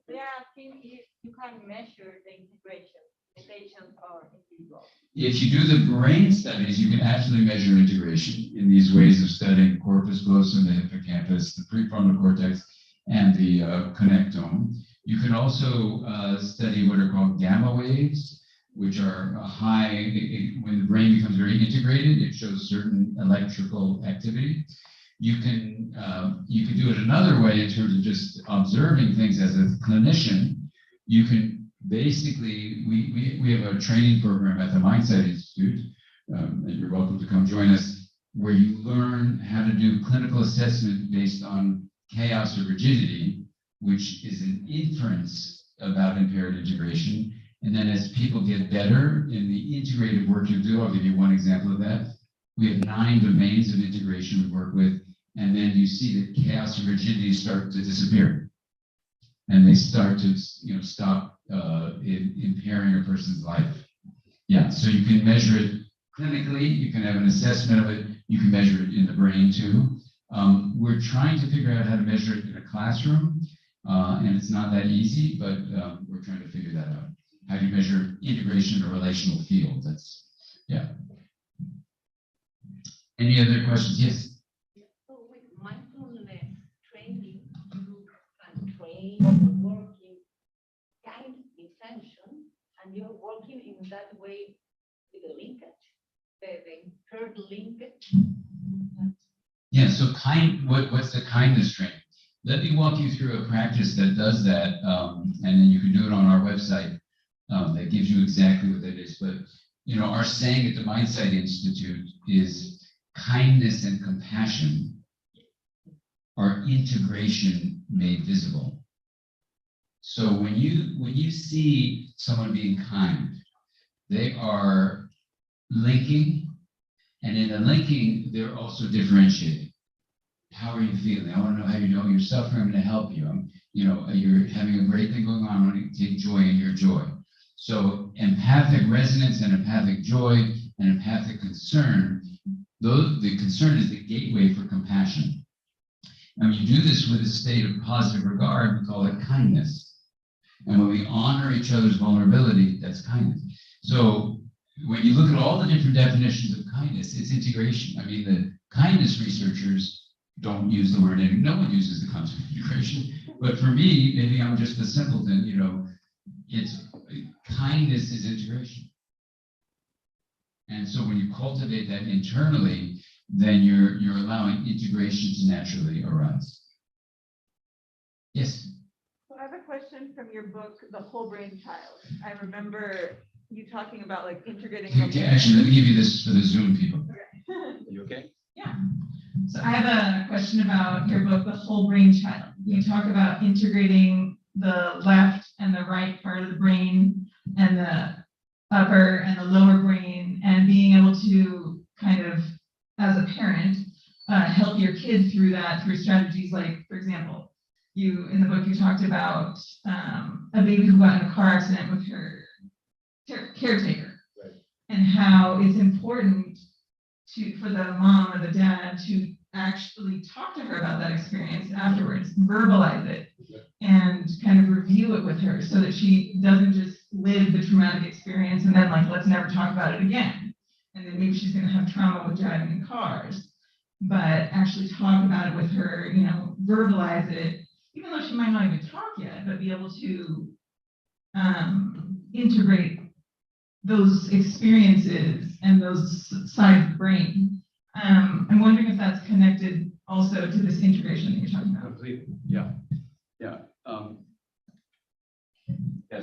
They are asking if you can measure the integration, the patients or individuals. If you do the brain studies, you can actually measure integration in these ways of studying corpus callosum, the hippocampus, the prefrontal cortex, and the connectome. You can also study what are called gamma waves, which are high. When the brain becomes very integrated, it shows certain electrical activity. You can do it another way in terms of just observing things as a clinician. You can basically, we have a training program at the Mindset Institute, and you're welcome to come join us, where you learn how to do clinical assessment based on chaos or rigidity, which is an inference about impaired integration. And then as people get better in the integrative work you do, I'll give you one example of that. We have 9 domains of integration we work with, and then you see that chaos and rigidity start to disappear. And they start to stop impairing a person's life. Yeah, so you can measure it clinically, you can have an assessment of it, you can measure it in the brain too. We're trying to figure out how to measure it in a classroom, and it's not that easy, but we're trying to figure that out. How do you measure integration in a relational field? That's, yeah. Any other questions? Yes. So with mindfulness training, you can train the working kind intention, and you're working in that way with the linkage, the impaired linkage. Yeah, so what's the kindness training? Let me walk you through a practice that does that, and then you can do it on our website. That gives you exactly what that is. But our saying at the Mindset Institute is kindness and compassion are integration made visible. So when you see someone being kind, they are linking, and in the linking, they're also differentiating. How are you feeling? I want to know how you're doing. You're suffering. I'm going to help you. You're having a great thing going on. I want to take joy in your joy. So empathic resonance and empathic joy and empathic concern, the concern is the gateway for compassion. And when you do this with a state of positive regard, we call it kindness. And when we honor each other's vulnerability, that's kindness. So when you look at all the different definitions of kindness, it's integration. I mean, the kindness researchers don't use the word, no one uses the concept of integration. But for me, maybe I'm just a simpleton, it's kindness is integration. And so when you cultivate that internally, then you're allowing integration to naturally arise. Yes? So I have a question from your book, The Whole Brain Child. I remember you talking about like integrating. Okay, actually, let me give you this for the Zoom people. Okay. You okay? Yeah. So I have a question about your book, The Whole Brain Child. You talk about integrating the left and the right part of the brain and the upper and the lower brain, and being able to kind of, as a parent, help your kid through that through strategies like, for example, in the book you talked about a baby who got in a car accident with her caretaker, right, and how it's important for the mom or the dad to actually talk to her about that experience afterwards, verbalize it, and kind of review it with her so that she doesn't just live the traumatic experience and then let's never talk about it again. And then maybe she's going to have trauma with driving in cars, but actually talk about it with her, verbalize it, even though she might not even talk yet, but be able to integrate those experiences and those sides of the brain. I'm wondering if that's connected also to this integration that you're talking about. Completely. Yeah.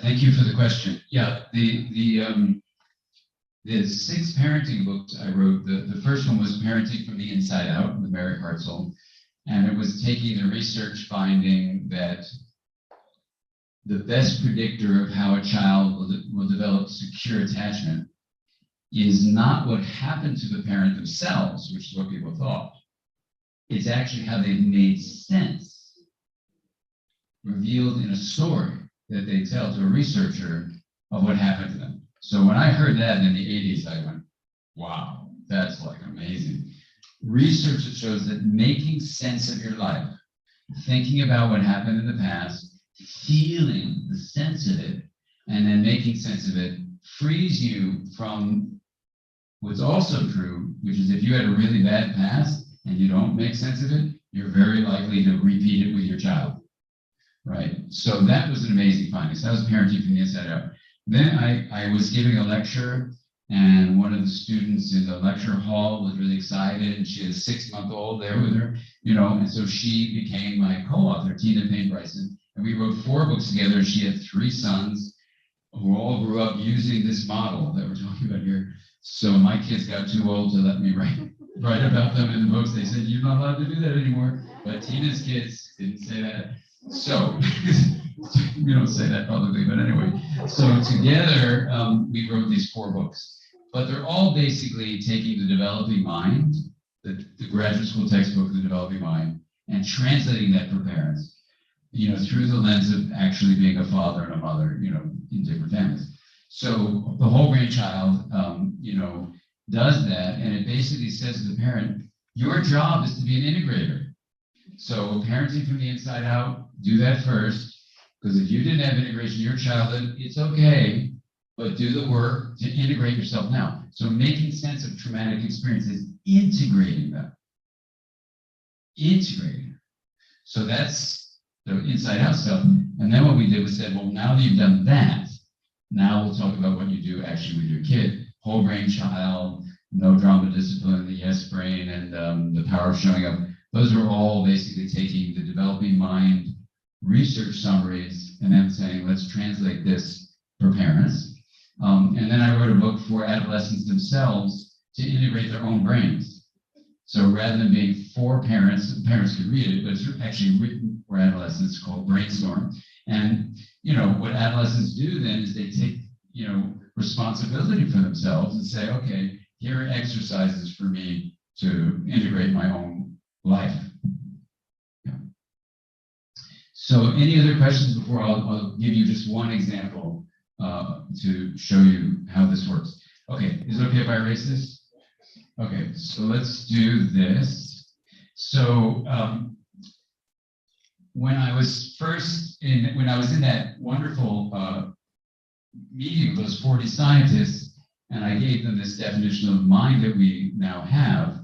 Thank you for the question. Yeah, the 6 parenting books I wrote, the first one was Parenting from the Inside Out, with Mary Hartzell, and it was taking the research finding that the best predictor of how a child will develop secure attachment is not what happened to the parent themselves, which is what people thought. It's actually how they made sense, revealed in a story that they tell to a researcher of what happened to them. So when I heard that in the 80s, I went, wow, that's amazing. Research that shows that making sense of your life thinking about what happened in the past, feeling the sense of it, and then making sense of it frees you from what's also true, which is if you had a really bad past and you don't make sense of it, you're very likely to repeat it with your child, right? So that was an amazing finding. So that was parenting from the inside out. Then I was giving a lecture, and one of the students in the lecture hall was really excited, and she had a 6-month-old there with her, you know, and so she became my co-author, Tina Payne Bryson, and we wrote 4 books together. She had 3 sons who all grew up using this model that we're talking about here. So my kids got too old to let me write about them in the books. They said, you're not allowed to do that anymore. But Tina's kids didn't say that. So we don't say that publicly, but anyway. So together, we wrote these 4 books. But they're all basically taking the developing mind, the graduate school textbook, The Developing Mind, and translating that for parents, you know, through the lens of actually being a father and a mother, you know, in different families. So the whole brain child, you know, does that, and it basically says to the parent, your job is to be an integrator. So parenting from the inside out, do that first, because if you didn't have integration in your childhood, it's okay, but do the work to integrate yourself now. So making sense of traumatic experiences, integrating them. Integrating. So that's the inside out stuff. And then what we did was said, well, now that you've done that, now we'll talk about what you do actually with your kid. Whole brain child, no drama discipline, the yes brain, and the power of showing up. Those are all basically taking the developing mind research summaries and then saying, let's translate this for parents. And then I wrote a book for adolescents themselves to integrate their own brains. So rather than being for parents, parents could read it, but it's actually written for adolescents, called Brainstorm. And, you know, what adolescents do then is they take, you know, responsibility for themselves and say, okay, here are exercises for me to integrate my own life. Yeah. So any other questions before I'll give you just one example to show you how this works. Okay, is it okay if I erase this? Okay, so let's do this. So when I was in that wonderful meeting with those 40 scientists, and I gave them this definition of mind that we now have,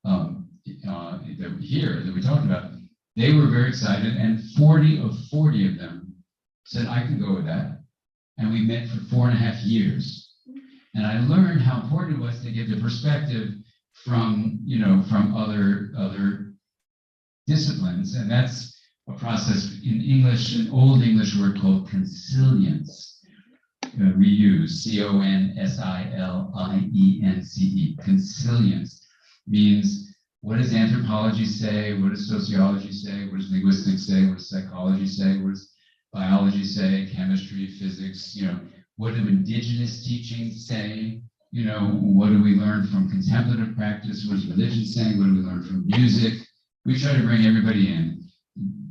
that we talked about, they were very excited, and 40 of them said, I can go with that. And we met for 4.5 years. And I learned how important it was to get the perspective from, you know, from other disciplines. And that's a process in English, an old English word called consilience. We use CONSILIENCE. Consilience means, what does anthropology say? What does sociology say? What does linguistics say? What does psychology say? What does biology say? Chemistry, physics, you know, what do indigenous teachings say? You know, what do we learn from contemplative practice? What is religion saying? What do we learn from music? We try to bring everybody in.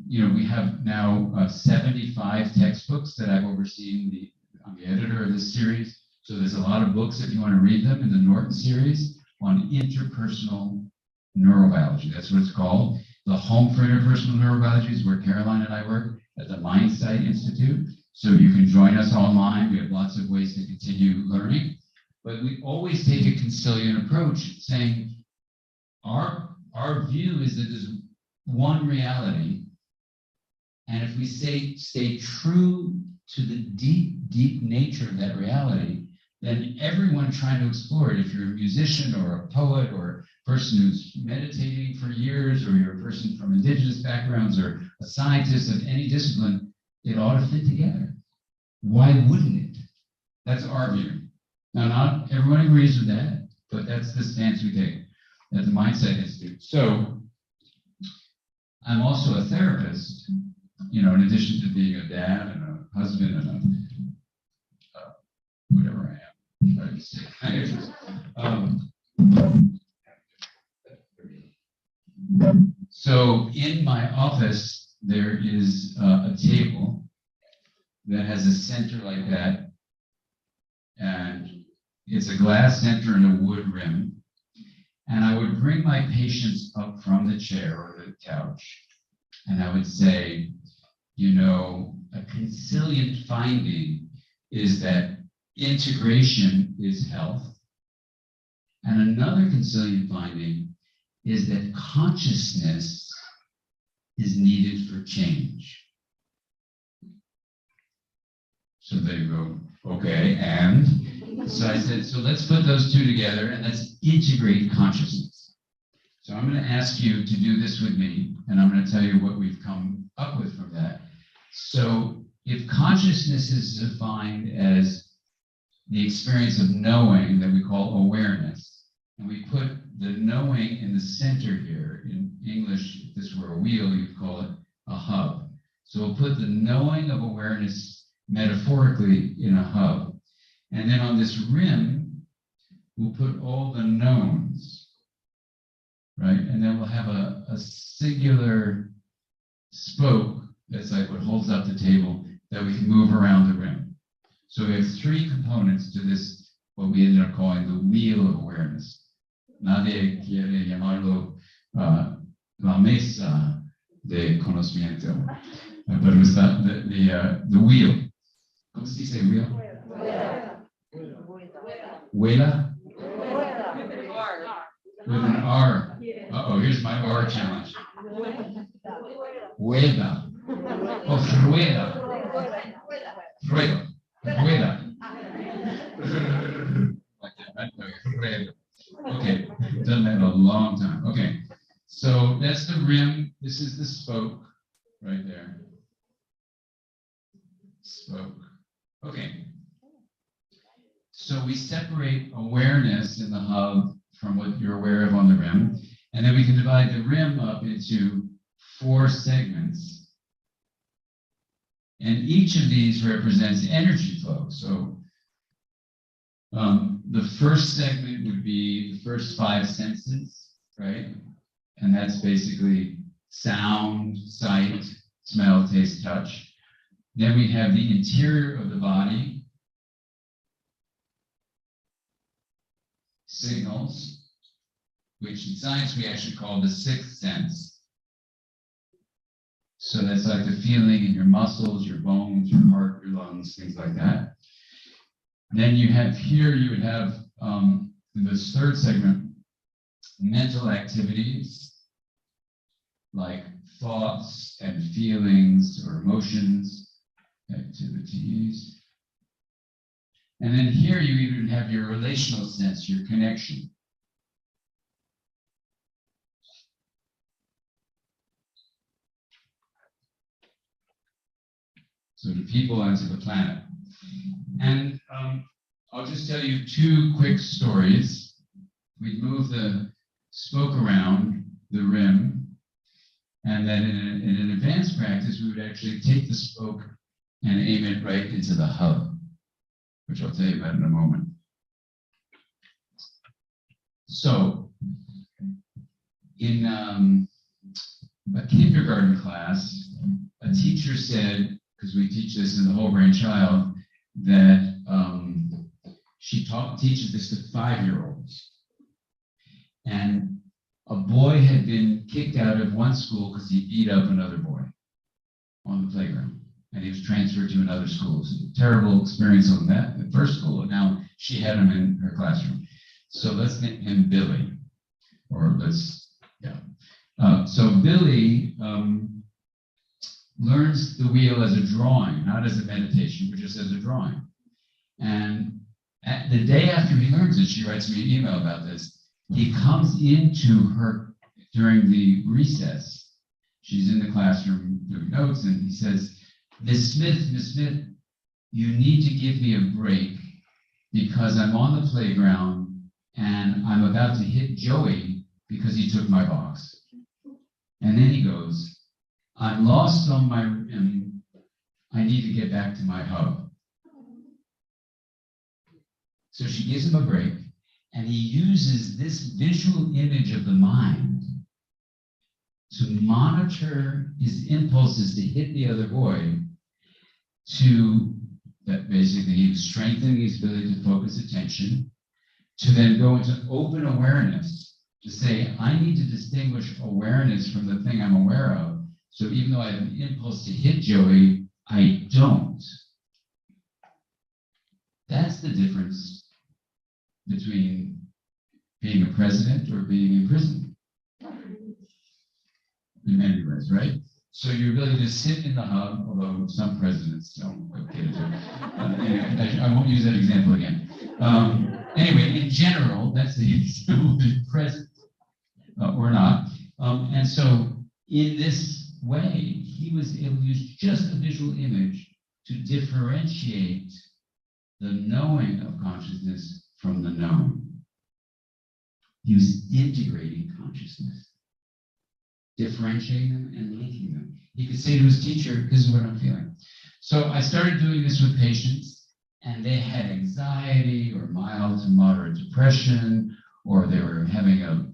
You know, we have now 75 textbooks that I've overseen. I'm the editor of this series. So there's a lot of books if you want to read them in the Norton series on interpersonal neurobiology. That's what it's called. The Home for Interpersonal Neurobiology is where Caroline and I work at the MindSight Institute. So you can join us online. We have lots of ways to continue learning. But we always take a conciliant approach, saying our view is that there's one reality. And if we stay true to the deep nature of that reality, then everyone trying to explore it, if you're a musician or a poet or a person who's meditating for years, or you're a person from indigenous backgrounds or a scientist of any discipline, it ought to fit together. Why wouldn't it? That's our view. Now, not everyone agrees with that, but that's the stance we take at the MindSight Institute. So I'm also a therapist, you know, in addition to being a dad and a husband and a whatever I am. So in my office, there is a table that has a center like that, and it's a glass center and a wood rim. And I would bring my patients up from the chair or the couch, And I would say, you know, a consilient finding is that integration is health. And another consilient finding is that consciousness is needed for change. So there you go. Okay, and so I said, so let's put those two together and let's integrate consciousness. So I'm going to ask you to do this with me, and I'm going to tell you what we've come up with from that. So if consciousness is defined as the experience of knowing that we call awareness, and we put the knowing in the center here. In English, if this were a wheel, you'd call it a hub. So we'll put the knowing of awareness metaphorically in a hub. And then on this rim, we'll put all the knowns, right? And then we'll have a singular spoke that's like what holds up the table that we can move around the rim. So we have three components to this, what we ended up calling the wheel of awareness. Nadie quiere llamarlo la mesa de conocimiento, pero está the wheel. ¿Cómo se dice wheel? Huela? With an R. Uh-oh, here's my R challenge. Huela. Oh, rueda. Rueda. Rueda. Like that, right? Rueda. Okay, done that a long time. Okay, so that's the rim. This is the spoke right there. Spoke. Okay. So we separate awareness in the hub from what you're aware of on the rim, and then we can divide the rim up into 4 segments. And each of these represents energy flow. So the first segment would be the first 5 senses, right? And that's basically sound, sight, smell, taste, touch. Then we have the interior of the body, signals, which in science we actually call the 6th sense. So that's like the feeling in your muscles, your bones, your heart, your lungs, things like that. Then you have here, you would have in this 3rd segment, mental activities like thoughts and feelings or emotions, activities. And then here you even have your relational sense, your connection. So the people and to the planet. And I'll just tell you 2 quick stories. We'd move the spoke around the rim, and then in an advanced practice, we would actually take the spoke and aim it right into the hub, which I'll tell you about in a moment. So in a kindergarten class, a teacher said, because we teach this in the whole brain child, that she teaches this to 5-year-olds. And a boy had been kicked out of one school because he beat up another boy on the playground. And he was transferred to another school. So a terrible experience on that, the first school. And now she had him in her classroom. So let's name him Billy. Or let's, yeah. So Billy learns the wheel as a drawing, not as a meditation, but just as a drawing. And the day after he learns it, she writes me an email about this. He comes into her during the recess. She's in the classroom doing notes, and he says, Miss Smith, you need to give me a break because I'm on the playground and I'm about to hit Joey because he took my box. And then he goes, I'm lost on my rim. I need to get back to my hub. So she gives him a break, and he uses this visual image of the mind to monitor his impulses to hit the other boy, to that basically he was strengthening his ability to focus attention, to then go into open awareness, to say, I need to distinguish awareness from the thing I'm aware of, So even though I have an impulse to hit Joey, I don't. That's the difference between being a president or being in prison. In many ways, right? So you really just sit in the hub, although some presidents don't get it. Anyway, I won't use that example again. Anyway, in general, that's the example of present or not. And so in this way, he was able to use just a visual image to differentiate the knowing of consciousness from the known. He was integrating consciousness, differentiating them and linking them. He could say to his teacher, this is what I'm feeling. So I started doing this with patients, and they had anxiety or mild to moderate depression, or they were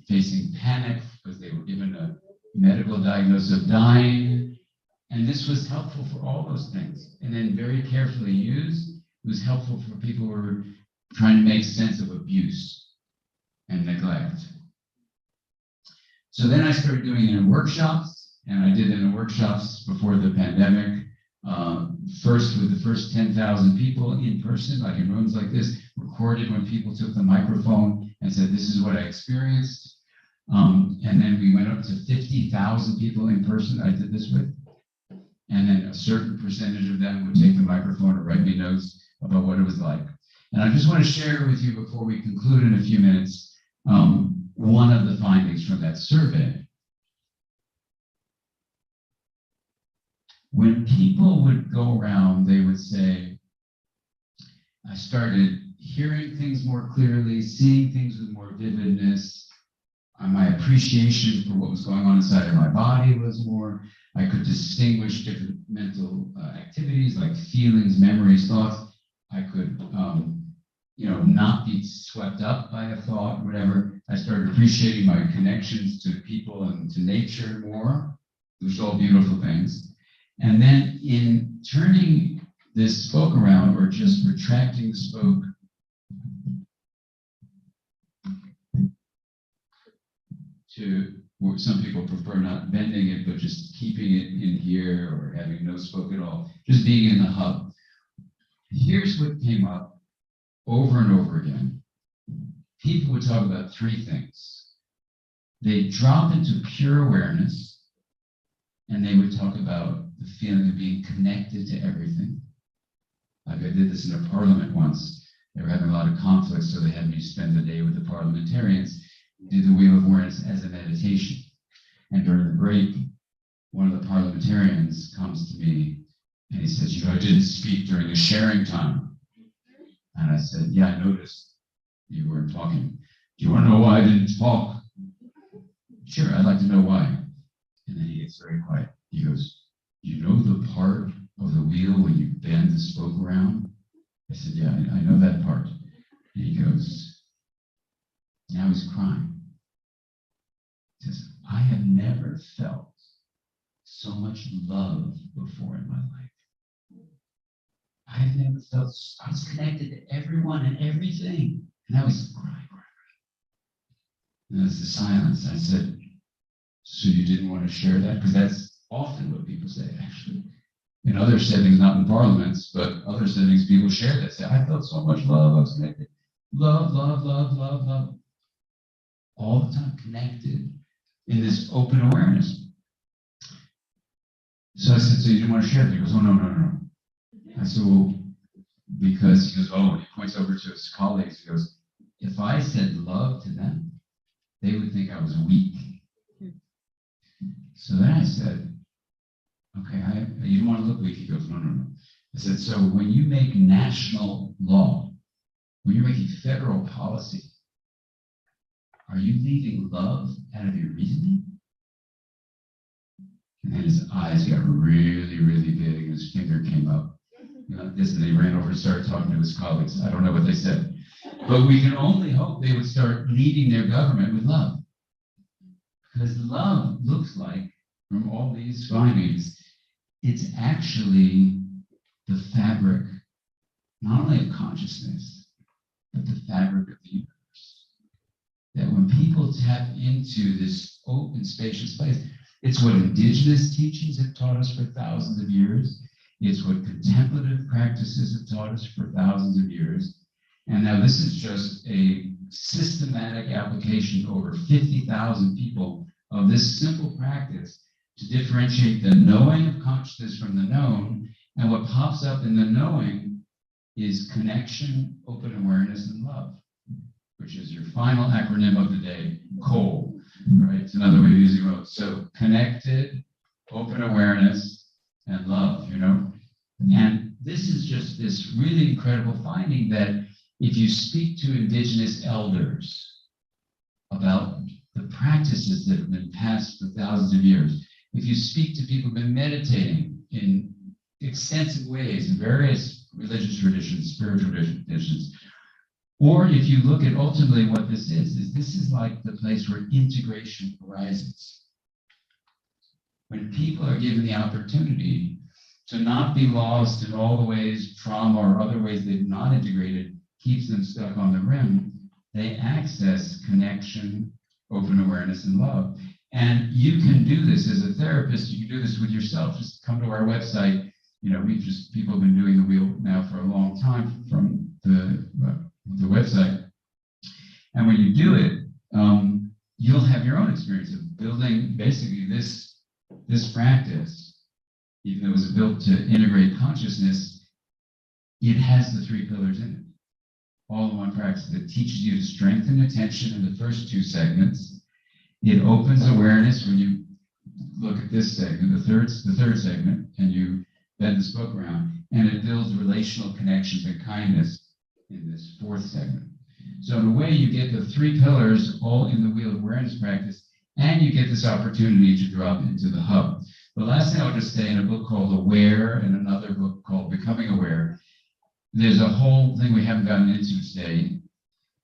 facing panic because they were given a medical diagnosis of dying. And this was helpful for all those things. And then very carefully used, it was helpful for people who were trying to make sense of abuse and neglect. So then I started doing it in workshops, and I did it in workshops before the pandemic. First with the first 10,000 people in person, like in rooms like this, recorded when people took the microphone and said, this is what I experienced. And then we went up to 50,000 people in person I did this with. And then a certain percentage of them would take the microphone or write me notes about what it was like. And I just want to share with you before we conclude in a few minutes, one of the findings from that survey. When people would go around, they would say, I started hearing things more clearly, seeing things with more vividness. My appreciation for what was going on inside of my body was more. I could distinguish different mental activities like feelings, memories, thoughts. I could, not be swept up by a thought, whatever. I started appreciating my connections to people and to nature more, which are all beautiful things. And then in turning this spoke around or just retracting the spoke, to, or some people prefer not bending it, but just keeping it in here or having no spoke at all, just being in the hub. Here's what came up over and over again. People would talk about three things. They drop into pure awareness, and they would talk about the feeling of being connected to everything. Like I did this in a parliament once. They were having a lot of conflicts, so they had me spend the day with the parliamentarians, do the wheel of awareness as a meditation. And during the break, one of the parliamentarians comes to me and he says, I didn't speak during the sharing time. And I said, yeah, I noticed you weren't talking. Do you want to know why I didn't talk? Sure, I'd like to know why. And then he gets very quiet. He goes, you know the part of the wheel when you bend the spoke around? I said, yeah, I know that part. And he goes, now he's crying. He says, I have never felt so much love before in my life. I have never felt, I was connected to everyone and everything. And I was crying. And there's the silence. I said, so you didn't want to share that? Because that's often what people say, actually. In other settings, not in parliaments, but other settings, people share that. Say, I felt so much love, I was connected. Love, love, love, love, love. All the time connected in this open awareness. So I said, so you didn't want to share that? He goes, oh, no. I said, well, because he goes, oh, he points over to his colleagues. He goes, if I said love to them, they would think I was weak. So then I said, okay, you don't want to look weak. He goes, no. I said, so when you make national law, when you're making federal policy, are you leaving love out of your reasoning? And then his eyes got really, really big, and his finger came up. This, and he ran over and started talking to his colleagues. I don't know what they said. But we can only hope they would start leading their government with love. Because love looks like, from all these findings, it's actually the fabric, not only of consciousness, but the fabric of the universe. That when people tap into this open, spacious place, It's what indigenous teachings have taught us for thousands of years. It's what contemplative practices have taught us for thousands of years. And now this is just a systematic application to over 50,000 people of this simple practice to differentiate the knowing of consciousness from the known. And what pops up in the knowing is connection, open awareness, and love, which is your final acronym of the day, COAL, right? It's another way of using both. So connected, open awareness, and love, you know? And this is just this really incredible finding that if you speak to indigenous elders about the practices that have been passed for thousands of years, if you speak to people who've been meditating in extensive ways in various religious traditions, spiritual traditions, or if you look at ultimately what this is like the place where integration arises. When people are given the opportunity to not be lost in all the ways trauma or other ways they've not integrated keeps them stuck on the rim, they access connection, open awareness, and love. And you can do this as a therapist, you can do this with yourself. Just come to our website. You know, people have been doing the wheel now for a long time from the website. And when you do it, you'll have your own experience of building basically this practice. Even though it was built to integrate consciousness, it has the three pillars in it. All in one practice that teaches you to strengthen attention in the first two segments. It opens awareness when you look at this segment, the third segment, and you bend this book around, and it builds relational connections and kindness in this fourth segment. So in a way, you get the three pillars all in the wheel of awareness practice, and you get this opportunity to drop into the hub. The last thing I'll just say, in a book called Aware and another book called Becoming Aware, there's a whole thing we haven't gotten into today,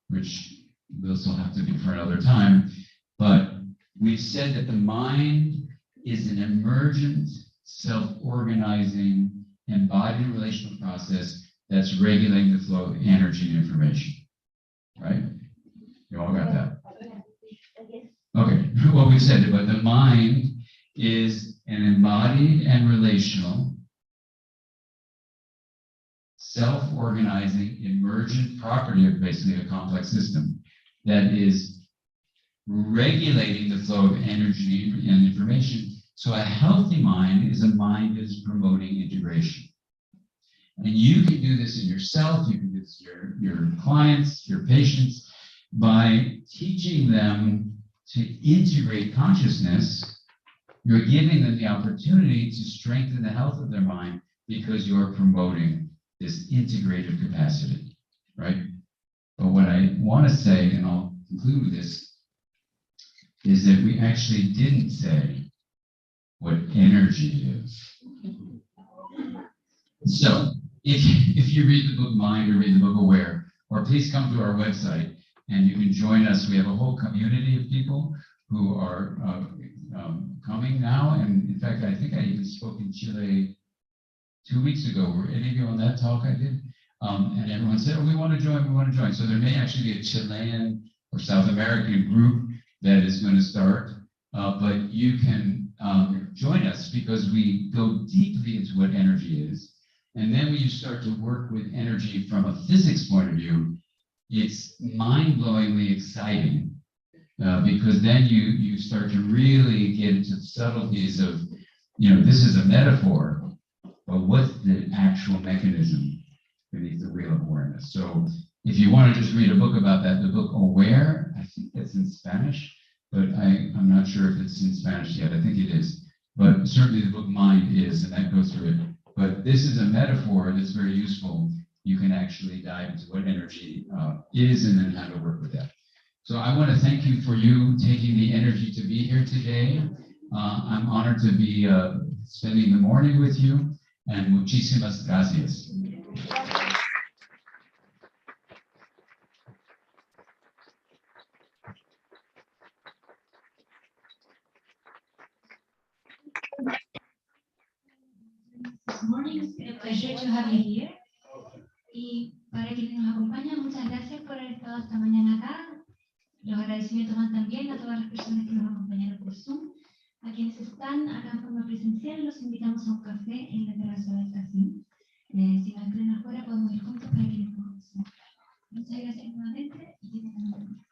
which this will have to be for another time, but we've said that the mind is an emergent, self-organizing, embodied relational process that's regulating the flow of energy and information, right? You all got that? Okay, well, we've said it, but the mind is an embodied and relational, self-organizing, emergent property of basically a complex system that is regulating the flow of energy and information. So a healthy mind is a mind that is promoting integration. And you can do this in yourself, you can do this in your clients, your patients, by teaching them to integrate consciousness. You're giving them the opportunity to strengthen the health of their mind because you're promoting this integrative capacity, right? But what I want to say, and I'll conclude with this, is that we actually didn't say what energy is. So if you read the book Mind or read the book Aware, or please come to our website and you can join us. We have a whole community of people who are coming now. And in fact, I think I even spoke in Chile 2 weeks ago. Were any of you on that talk I did? And everyone said, oh, we want to join. So there may actually be a Chilean or South American group that is going to start, but you can join us because we go deeply into what energy is. And then when you start to work with energy from a physics point of view, it's mind-blowingly exciting because then you start to really get into the subtleties of, this is a metaphor, but what's the actual mechanism beneath the wheel of awareness? So if you want to just read a book about that, the book Aware, I think it's in Spanish, but I'm not sure if it's in Spanish yet. I think it is. But certainly the book Mind is, and that goes through it. But this is a metaphor that's very useful. You can actually dive into what energy is and then how to work with that. So I want to thank you for you taking the energy to be here today. I'm honored to be spending the morning with you, and muchísimas gracias. This morning, it's a pleasure to have you here. Y para quienes nos acompañan, muchas gracias por haber estado esta mañana acá. Los agradecimientos van también a todas las personas que nos acompañaron por Zoom. A quienes están acá en forma presencial, los invitamos a un café en la terraza del casino. Si nos esperan afuera, podemos ir juntos para que nos podamos mostrar. Muchas gracias nuevamente y que tengan un buen día.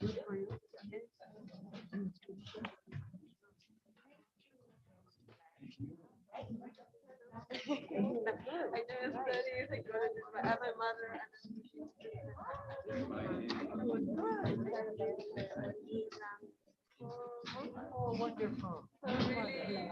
I do studies, I go to my other mother. Oh, wonderful. So really,